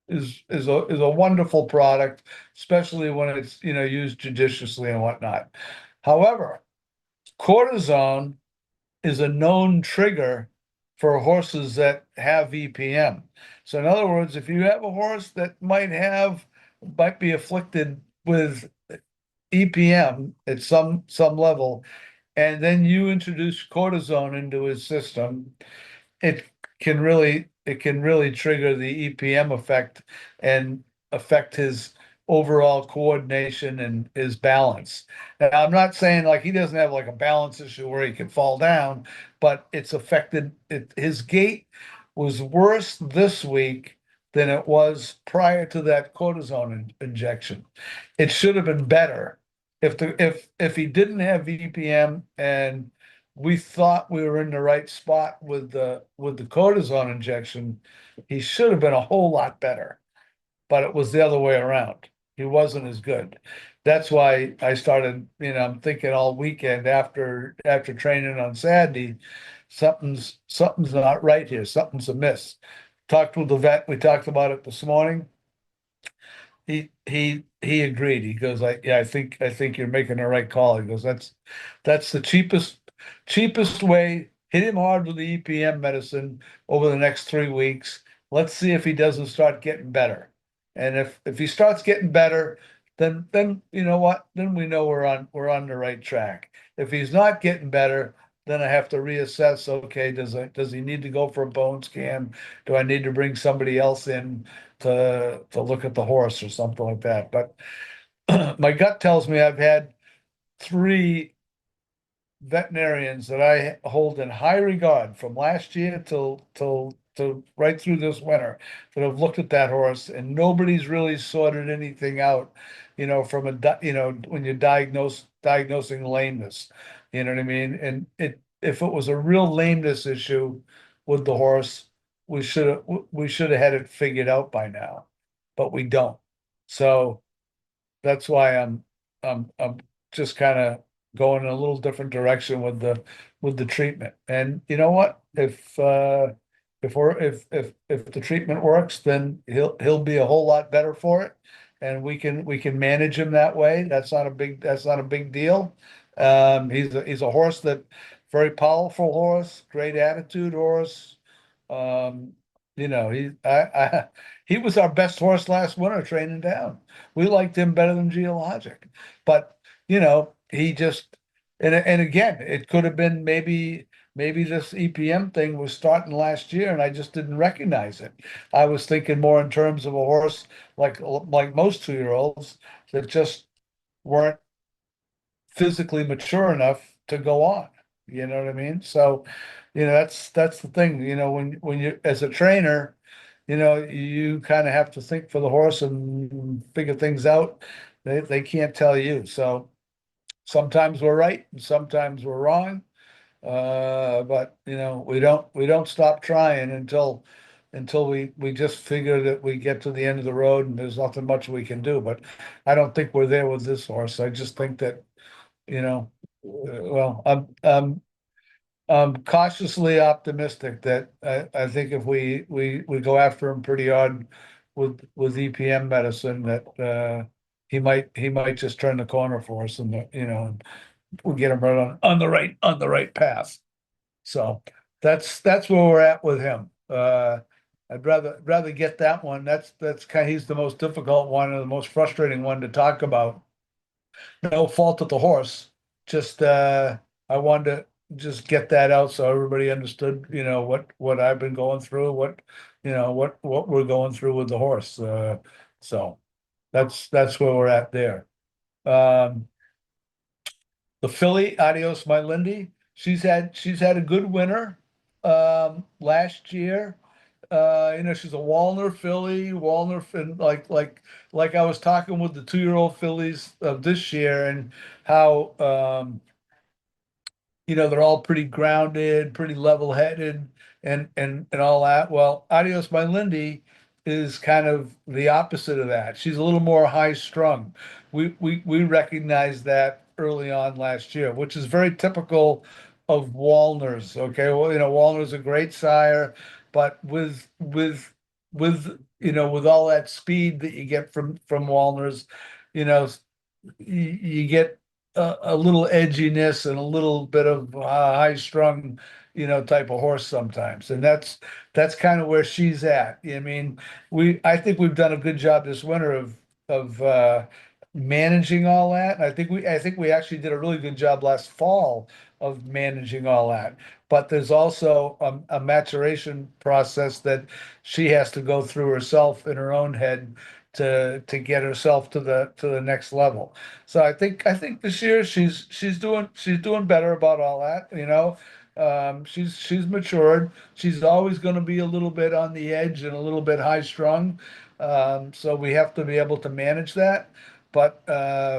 is a wonderful product, especially when it's used judiciously and whatnot. However, cortisone is a known trigger for horses that have EPM. So in other words, if you have a horse that might be afflicted with EPM at some level, and then you introduce cortisone into his system, it it can really trigger the EPM effect and affect his overall coordination and his balance. And I'm not saying like he doesn't have like a balance issue where he can fall down, but it's affected his gait was worse this week than it was prior to that cortisone injection. It should have been better if he didn't have EPM and we thought we were in the right spot with the cortisone injection. He should have been a whole lot better, but it was the other way around. He wasn't as good. That's why I started, I'm thinking all weekend after training on Saturday, something's not right here. Something's amiss. Talked with the vet. We talked about it this morning. He agreed. He goes, yeah, I think you're making the right call. He goes, that's the cheapest way. Hit him hard with the EPM medicine over the next 3 weeks. Let's see if he doesn't start getting better. And if he starts getting better, then you know what? Then we know we're on the right track. If he's not getting better, then I have to reassess. Okay, does he need to go for a bone scan? Do I need to bring somebody else in to look at the horse or something like that? But my gut tells me I've had three veterinarians that I hold in high regard from last year till right through this winter that have looked at that horse, and nobody's really sorted anything out, from when you're diagnosing lameness, you know what I mean? And if it was a real lameness issue with the horse, we should have had it figured out by now, but we don't. So that's why I'm just kind of going in a little different direction with the treatment. And you know what? If the treatment works, then he'll be a whole lot better for it. And we can manage him that way. That's not a big deal. He's a horse that very powerful horse, great attitude horse. Um, he was our best horse last winter training down. We liked him better than Geologic, but he just and again, it could have been maybe this EPM thing was starting last year, and I just didn't recognize it. I was thinking more in terms of a horse like most 2-year-olds that just weren't physically mature enough to go on. You know what I mean? So, that's the thing. When you as a trainer, you kind of have to think for the horse and figure things out. They can't tell you. So sometimes we're right and sometimes we're wrong. But we don't stop trying until we just figure that we get to the end of the road and there's nothing much we can do. But I don't think we're there with this horse. I just think that, well, I'm cautiously optimistic that I think if we go after him pretty hard with EPM medicine, that he might just turn the corner for us, and we'll get him right on the right path. So that's where we're at with him. I'd rather get that one. He's the most difficult one and the most frustrating one to talk about no fault of the horse. Just I wanted to just get that out so everybody understood, what I've been going through, what we're going through with the horse. So that's where we're at there. Um, the filly, Adios My Lindy, she's had a good winter last year. She's a Walner filly, Walner fin like I was talking with the 2-year-old fillies of this year and how they're all pretty grounded, pretty level-headed, and all that. Well, Adios My Lindy is kind of the opposite of that. She's a little more high-strung. We recognized that early on last year, which is very typical of Walners. Okay, well, Walner's a great sire, but with all that speed that you get from Walners, you know, you get a little edginess and a little bit of high strung, type of horse sometimes. And that's kind of where she's at. I mean, I think we've done a good job this winter of managing all that. And I think we actually did a really good job last fall of managing all that. But there's also a maturation process that she has to go through herself in her own head to get herself to the next level. So I think this year she's doing better about all that, she's matured. She's always going to be a little bit on the edge and a little bit high strung. So we have to be able to manage that. But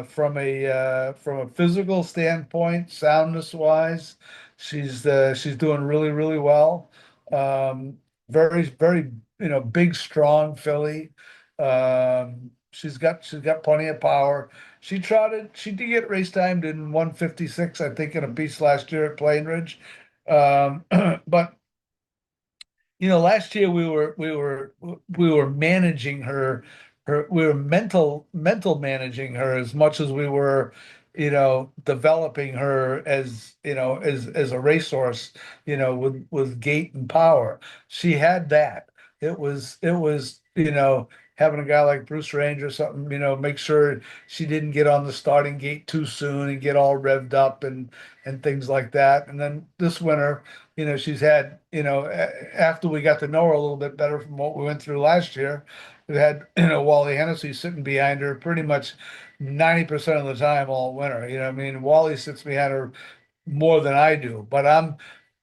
from a physical standpoint, soundness wise, she's doing really, really well. Very, very, big, strong filly. She's got plenty of power. She did get race timed in 156, I think, in a piece last year at Plain Ridge. But last year we were managing her, we were mental managing her as much as we were, developing her as a racehorse, with gait and power. She had that. It was having a guy like Bruce Range or something, make sure she didn't get on the starting gate too soon and get all revved up and things like that. And then this winter, she's had, after we got to know her a little bit better from what we went through last year, we had, Wally Hennessy sitting behind her pretty much 90% of the time all winter. I mean, Wally sits behind her more than I do, but I'm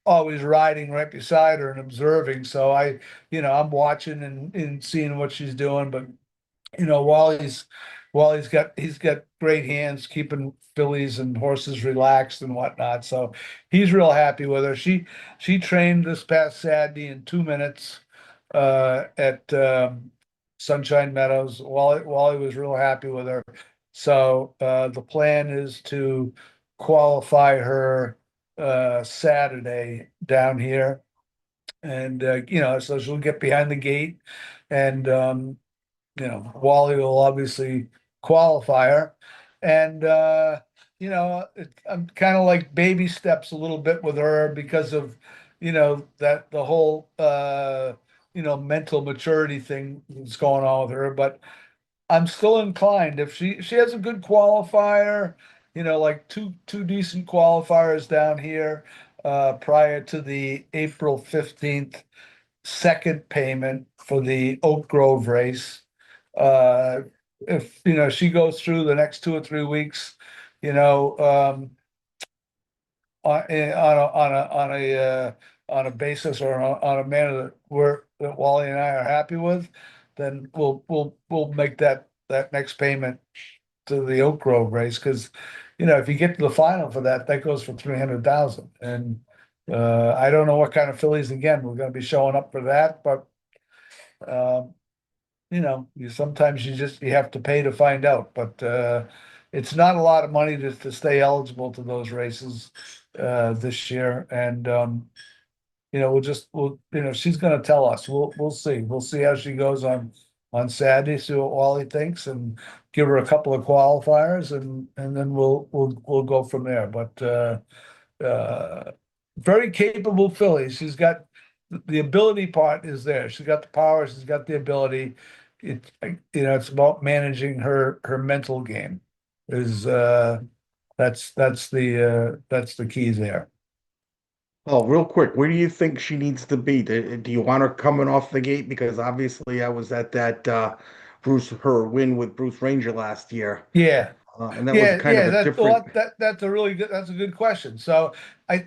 always riding right beside her and observing. So I'm watching and seeing what she's doing. But Wally's got great hands keeping fillies and horses relaxed and whatnot. So he's real happy with her. She trained this past Saturday in 2 minutes at Sunshine Meadows. Wally was real happy with her. So the plan is to qualify her Saturday down here. And so she'll get behind the gate and Wally will obviously qualify her. And I'm kind of like baby steps a little bit with her because of that the whole mental maturity thing that's going on with her. But I'm still inclined if she has a good qualifier, like two decent qualifiers down here prior to the April 15th second payment for the Oak Grove race. Uh, if she goes through the next 2 or 3 weeks, you know, on a basis or on a manner that Wally and I are happy with, then we'll make that next payment to the Oak Grove race because if you get to the final for that, that goes for 300,000. And I don't know what kind of fillies again we're going to be showing up for that, but um, sometimes you have to pay to find out. But it's not a lot of money to stay eligible to those races this year. And she's going to tell us. We'll see. We'll see how she goes on Saturday. See what Wally thinks, and give her a couple of qualifiers, and then we'll go from there. But very capable filly. She's got the ability part is there. She's got the power. She's got the ability. It's about managing her mental game. is that's the key there. Oh, real quick, where do you think she needs to be? Do you want her coming off the gate? Because obviously I was at that her win with Bruce Ranger last year, Yeah. and that was kind of a That different. well, that's a really good that's a good question. So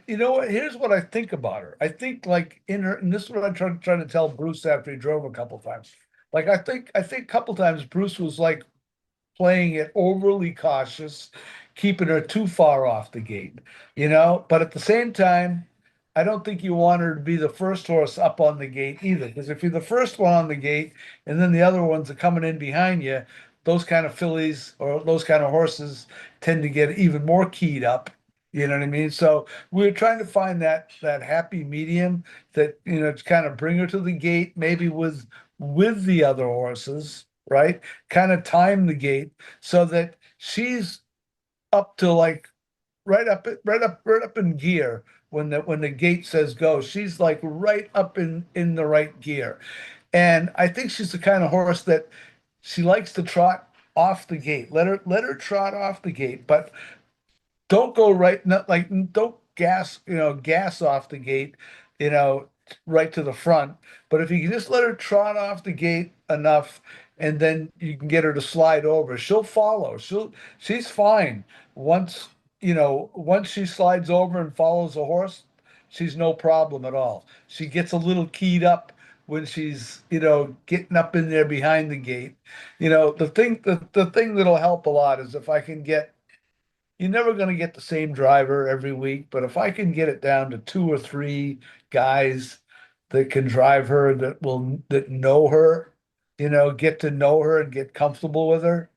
you know what, here's what I think about her. I think like in her, and this is what I'm trying to tell Bruce after he drove a couple times. Like I think a couple times Bruce was like playing it overly cautious, keeping her too far off the gate, you know. But at the same time, I don't think you want her to be the first horse up on the gate either, because if you're the first one on the gate and then the other ones are coming in behind you, those kind of fillies or those kind of horses tend to get even more keyed up. You know what I mean? So we're trying to find that happy medium that, you know, to kind of bring her to the gate, maybe with the other horses, right? Kind of time the gate so that she's up to like right up in gear when the gate says go. She's like right up in the right gear. And I think she's the kind of horse that she likes to trot off the gate. Let her trot off the gate, but don't go right, not like don't gas off the gate, you know, right to the front. But if you can just let her trot off the gate enough, and then you can get her to slide over, she'll follow. She's fine once, once she slides over and follows the horse, she's no problem at all. She gets a little keyed up when she's, getting up in there behind the gate. The thing that'll help a lot is if I can get you're never going to get the same driver every week, but if I can get it down to two or three guys that can drive her that know her, get to know her and get comfortable with her,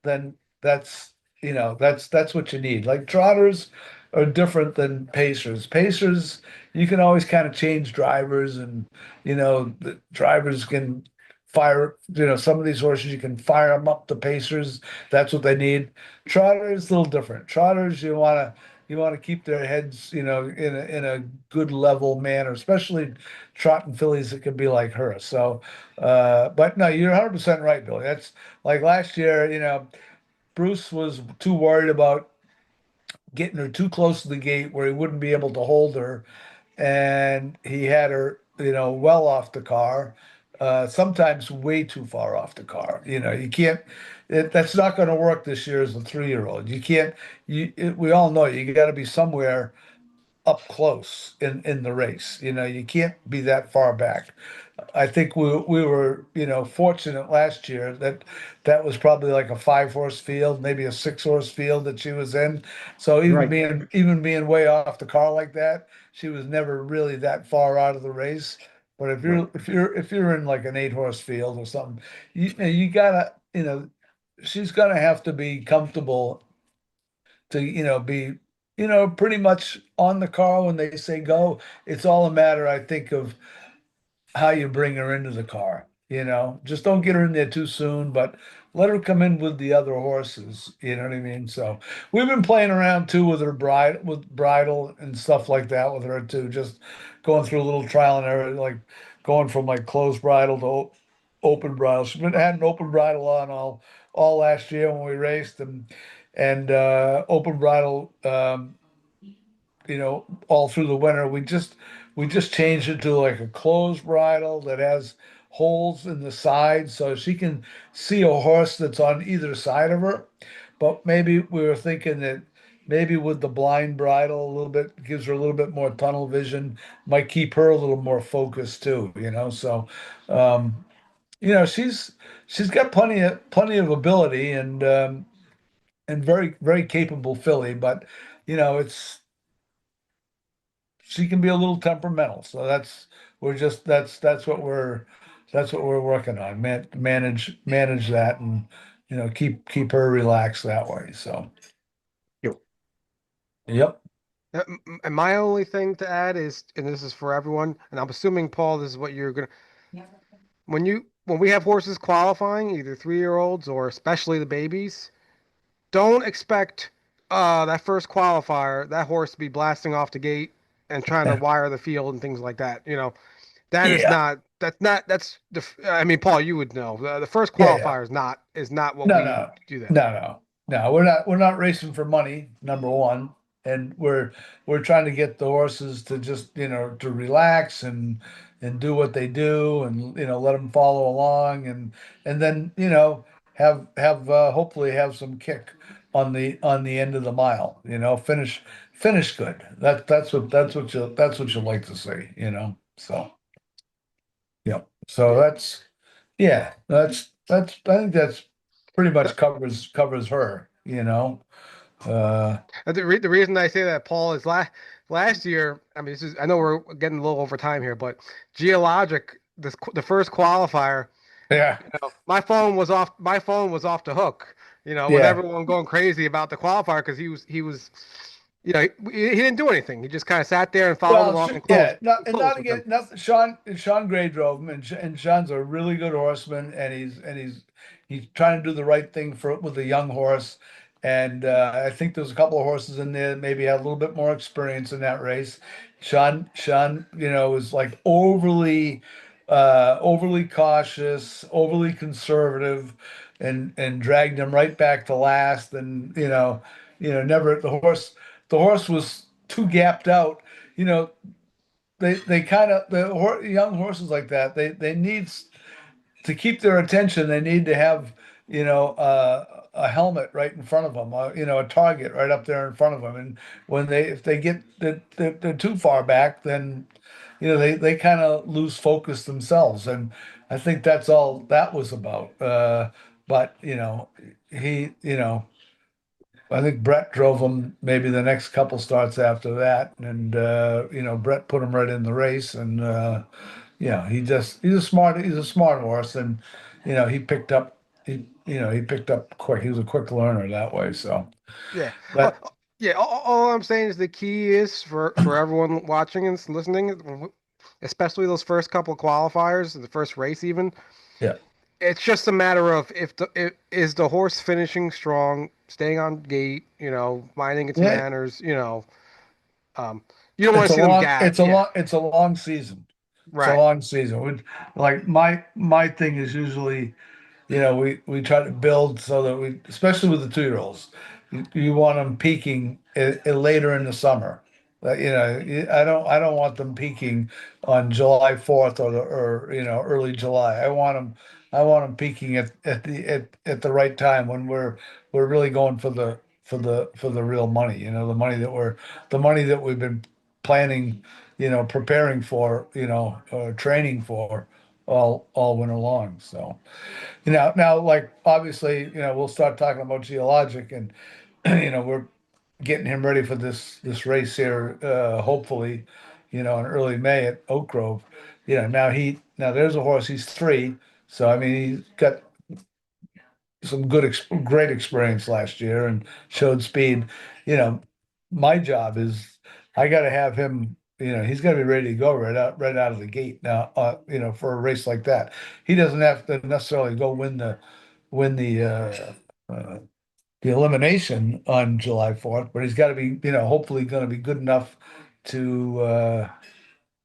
then that's what you need. Like trotters are different than pacers. Pacers, you can always kind of change drivers and the drivers can fire, some of these horses you can fire them up to pacers. That's what they need. Trotter is a little different. Trotters, you want to keep their heads, in a good level manner, especially trotting fillies that can be like her. So, but no, you're 100% right, Billy. That's like last year, Bruce was too worried about getting her too close to the gate where he wouldn't be able to hold her, and he had her, well off the car, sometimes way too far off the car. You can't. That's not going to work this year as a 3-year-old. You can't. We all know you got to be somewhere up close in the race. You can't be that far back. I think we were, fortunate last year that that was probably like a 5-horse field, maybe a 6-horse field that she was in. So Right. even being way off the car like that, she was never really that far out of the race. But if Right. you're in like an 8-horse field or something, you gotta, she's gonna have to be comfortable to, be, pretty much on the car when they say go. It's all a matter, I think, of how you bring her into the car. Just don't get her in there too soon, but let her come in with the other horses. You know what I mean? So we've been playing around too with her with bridle and stuff like that with her too. Just going through a little trial and error, like going from like closed bridle to open bridle. She's been had an open bridle on all last year when we raced and open bridle. All through the winter. We just changed it to like a closed bridle that has holes in the side so she can see a horse that's on either side of her. But maybe we were thinking that maybe with the blind bridle a little bit gives her a little bit more tunnel vision, might keep her a little more focused too. So she's got plenty of ability and very, very capable filly, but it's she can be a little temperamental. So we're just that's what we're working on. Manage that and keep her relaxed that way. So You- yep. And my only thing to add is, and this is for everyone, and I'm assuming Paul, this is what you're gonna when we have horses qualifying, either 3-year-olds or especially the babies, don't expect that first qualifier, that horse to be blasting off the gate and trying to wire the field and things like that. That is Yeah. not that's the I mean, Paul, you would know. The first Yeah. Yeah. qualifier is not what No, we no, do that. no, no. No, we're not racing for money, number one. And we're trying to get the horses to just, to relax and do what they do and let them follow along and then, have hopefully have some kick on the end of the mile, finish good. That's what you like to see. So yeah. So Yeah. that's I think that's pretty much covers her. Uh, The reason I say that, Paul, is last year. I mean, I know we're getting a little over time here, but Geologic, the first qualifier, yeah, my phone was off. My phone was off the hook. With yeah. everyone going crazy about the qualifier because he was, he didn't do anything. He just kind of sat there and followed Well, along and yeah, not and closed not with them. again. Nothing. Sean Gray drove him, and Sean's a really good horseman, and he's trying to do the right thing with the young horse. And I think there's a couple of horses in there that maybe had a little bit more experience in that race. Sean, was like overly cautious, overly conservative, and dragged him right back to last. And never the horse was too gapped out. You know, they kind of young horses like that. They need to keep their attention. They need to have a helmet right in front of them. A target right up there in front of them. And if they get they're too far back, then they kind of lose focus themselves. And I think that's all that was about. But he I think Brett drove him maybe the next couple starts after that, and Brett put him right in the race, and yeah, he's a smart horse, and he picked up quick. He was a quick learner that way. So, Yeah. but Yeah. All I'm saying is the key is for everyone watching and listening, especially those first couple of qualifiers, the first race even. yeah, It's just a matter of is the horse finishing strong, staying on gate, minding its yeah, manners. Um, you don't want to see them gap. Yeah. it's a long season. It's a Right. long season. Like my thing is usually. We try to build so that especially with the 2-year-olds, you want them peaking later in the summer. I don't want them peaking on July 4th or early July. I want them peaking at the right time when we're really going for the real money. The money that we've been planning, preparing for, training for all winter long. So. Now, like obviously, we'll start talking about Geologic, and we're getting him ready for this race here, hopefully, in early May at Oak Grove. Now there's a horse. He's 3, so I mean he's got some great experience last year and showed speed. You know, my job is I got to have him. He's got to be ready to go right out of the gate now. For a race like that, he doesn't have to necessarily go win the elimination on July 4th, but he's got to be, hopefully going to be good enough to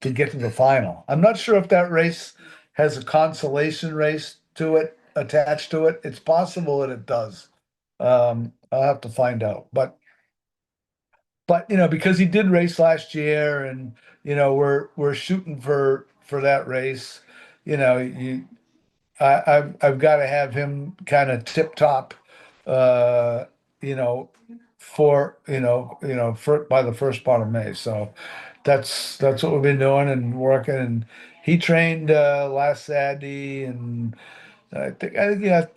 get to the final. I'm not sure if that race has a consolation race to it attached to it. It's possible that it does. I'll have to find out. But because he did race last year, and we're shooting for that race. You I've got to have him kind of tip top, uh, you know, for by the first part of May. So that's what we've been doing and working. And he trained last Saturday, and I think yeah,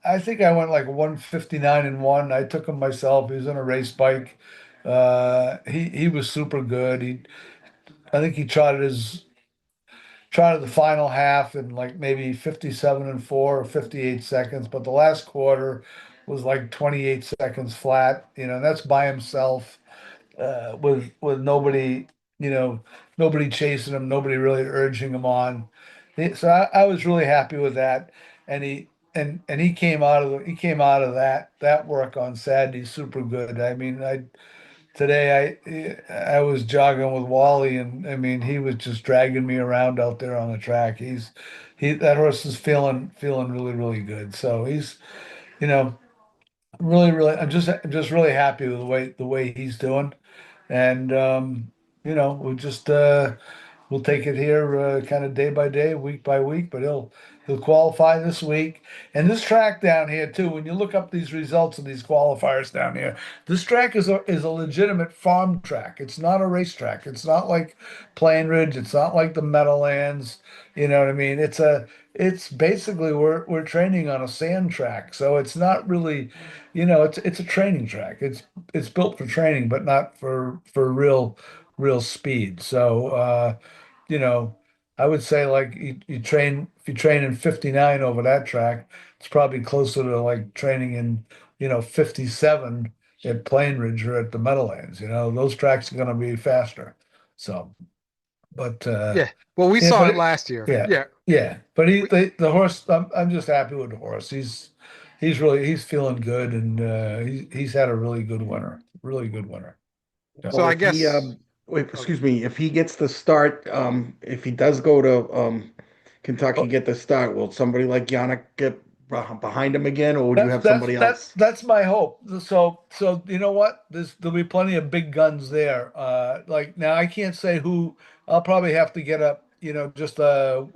I think I went like 159-1. I took him myself. He was on a race bike. He was super good. I think he trotted the final half in like maybe 57-4 or 58 seconds, but the last quarter was like 28 seconds flat. And that's by himself, with nobody, you know, nobody chasing him, nobody really urging him on. So I was really happy with that. And he came out of that work on Saturday super good. I mean, today I was jogging with Wally, and I mean he was just dragging me around out there on the track. That horse is feeling really really good. So he's you know I'm just really happy with the way he's doing, and we'll just we'll take it here kind of day by day, week by week. But he'll qualify this week, and this track down here too. When you look up these results of these qualifiers down here, this track is a legitimate farm track. It's not a racetrack. It's not like Plain Ridge. It's not like the Meadowlands. You know what I mean? It's basically we're training on a sand track, so it's not really, it's a training track. It's built for training, but not for real speed. So you know, I would say like you train if you train in 59 over that track, it's probably closer to like training in 57 at Plain Ridge or at the Meadowlands. Those tracks are going to be faster. So, but Yeah. Well, we yeah, saw but it last year. yeah, Yeah. yeah. But We, the horse. I'm just happy with the horse. He's feeling good, and he's had a really good winter. Really good winter. Yeah. so Well, I if he guess. wait, Oh, excuse me, if he gets the start, if he does go to Kentucky Oh, get the start, will somebody like Yannick get behind him again, or would you That's have that's somebody that else? that's my hope. So you know what? There'll be plenty of big guns there. Like now, I can't say who. I'll probably have to get just a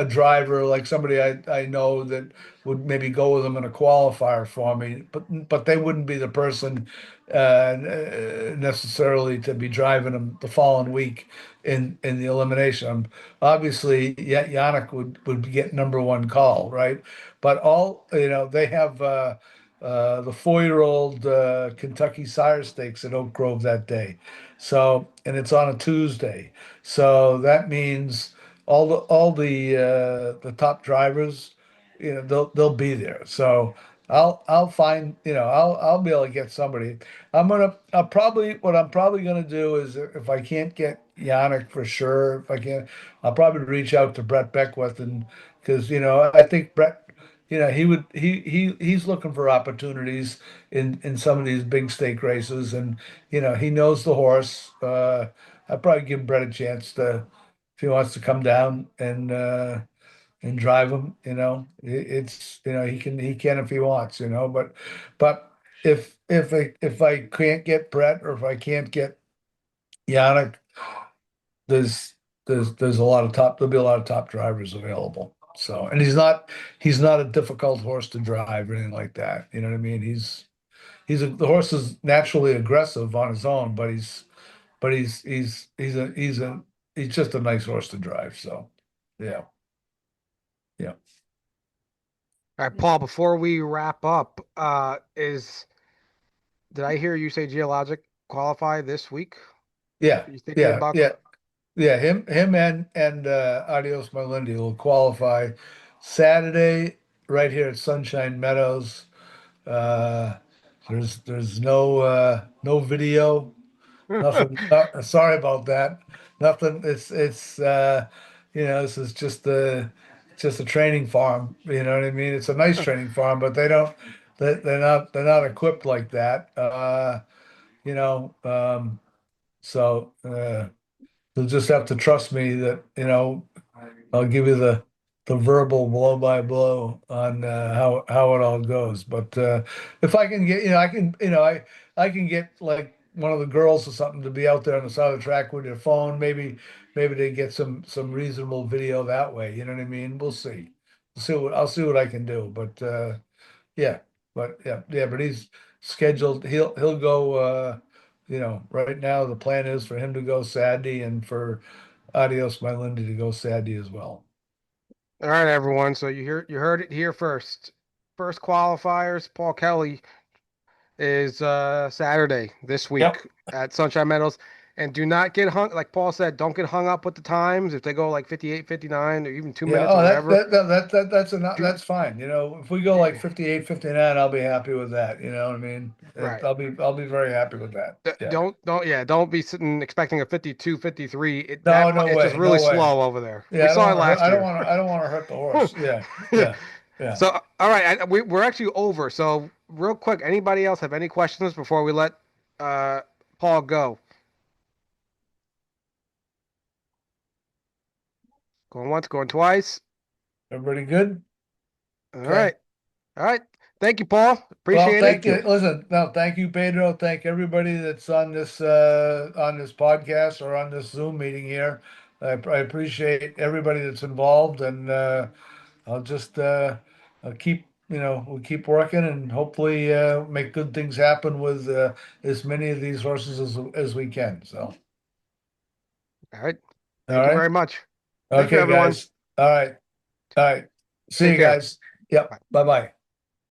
driver like somebody I know that would maybe go with them in a qualifier for me. But they wouldn't be the person necessarily to be driving them the following week in the elimination. Obviously, Yannick would get number one call, right? But they have the 4-year-old Kentucky Sire Stakes at Oak Grove that day. So, and it's on a Tuesday. So that means all the top drivers, they'll be there. So I'll find, I'll be able to get somebody. What I'm probably gonna do is if I can't get Yannick for sure, if I can't, I'll probably reach out to Brett Beckwith and because I think Brett, he's looking for opportunities in some of these big stake races, and he knows the horse. I'd probably give Brett a chance to if he wants to come down and drive him. It's he can if he wants. But if I can't get Brett or if I can't get Yannick, there's there's a lot of there'll be a lot of top drivers available. So, and he's not a difficult horse to drive or anything like that. You know what I mean? The horse is naturally aggressive on his own, but he's just a nice horse to drive. So, yeah, yeah, all right, Paul. Before we wrap up, is did I hear you say Geologic qualify this week? yeah, Are you thinking yeah, about? yeah, yeah. Him and Adios My Lindy will qualify Saturday right here at Sunshine Meadows. Uh, there's no video, nothing. Sorry about that. Nothing. This is just a training farm. You know what I mean? It's a nice training farm, but they're not equipped like that. You know, so you'll just have to trust me that I'll give you the verbal blow by blow on how it all goes. But if I can get, I can get like one of the girls or something to be out there on the side of the track with their phone. Maybe they get some reasonable video that way. You know what I mean? We'll see. I'll see what I can do. But yeah, but he's scheduled. He'll go. Right now the plan is for him to go Saturday and for Adios My Lindy to go Saturday as well. All right, everyone. So you heard it here first. First qualifiers, Paul Kelley is Saturday this Yep. week at Sunshine Meadows. And do not get hung, like Paul said, don't get hung up with the times. If they go like 58, 59, or even 2 Yeah. minutes or Oh, whatever, do that's fine. If we go like 58, 59, I'll be happy with that. You know what I mean? right. I'll be very happy with that. Yeah. Don't be sitting expecting a 52, 53. No, no It's just way. really No way. slow over there. We Yeah, saw it last year. I don't want to hurt the horse. Yeah. Yeah. Yeah. Yeah. So, all right, we're actually over. So, real quick, anybody else have any questions before we let uh, Paul go? Going once, going twice. Everybody good? All Okay. right. All right. Thank you, Paul. Well, Appreciate it. thank you. Listen, no, thank you, Pedro. Thank everybody that's on this podcast or on this Zoom meeting here. I appreciate everybody that's involved, and I'll just I'll keep we'll keep working and hopefully make good things happen with as many of these horses as we can. So, All right. all Thank you right, very much. Thank you, okay, everyone. guys. All right, all right. See Take you care. guys. Yep. Bye. Bye bye.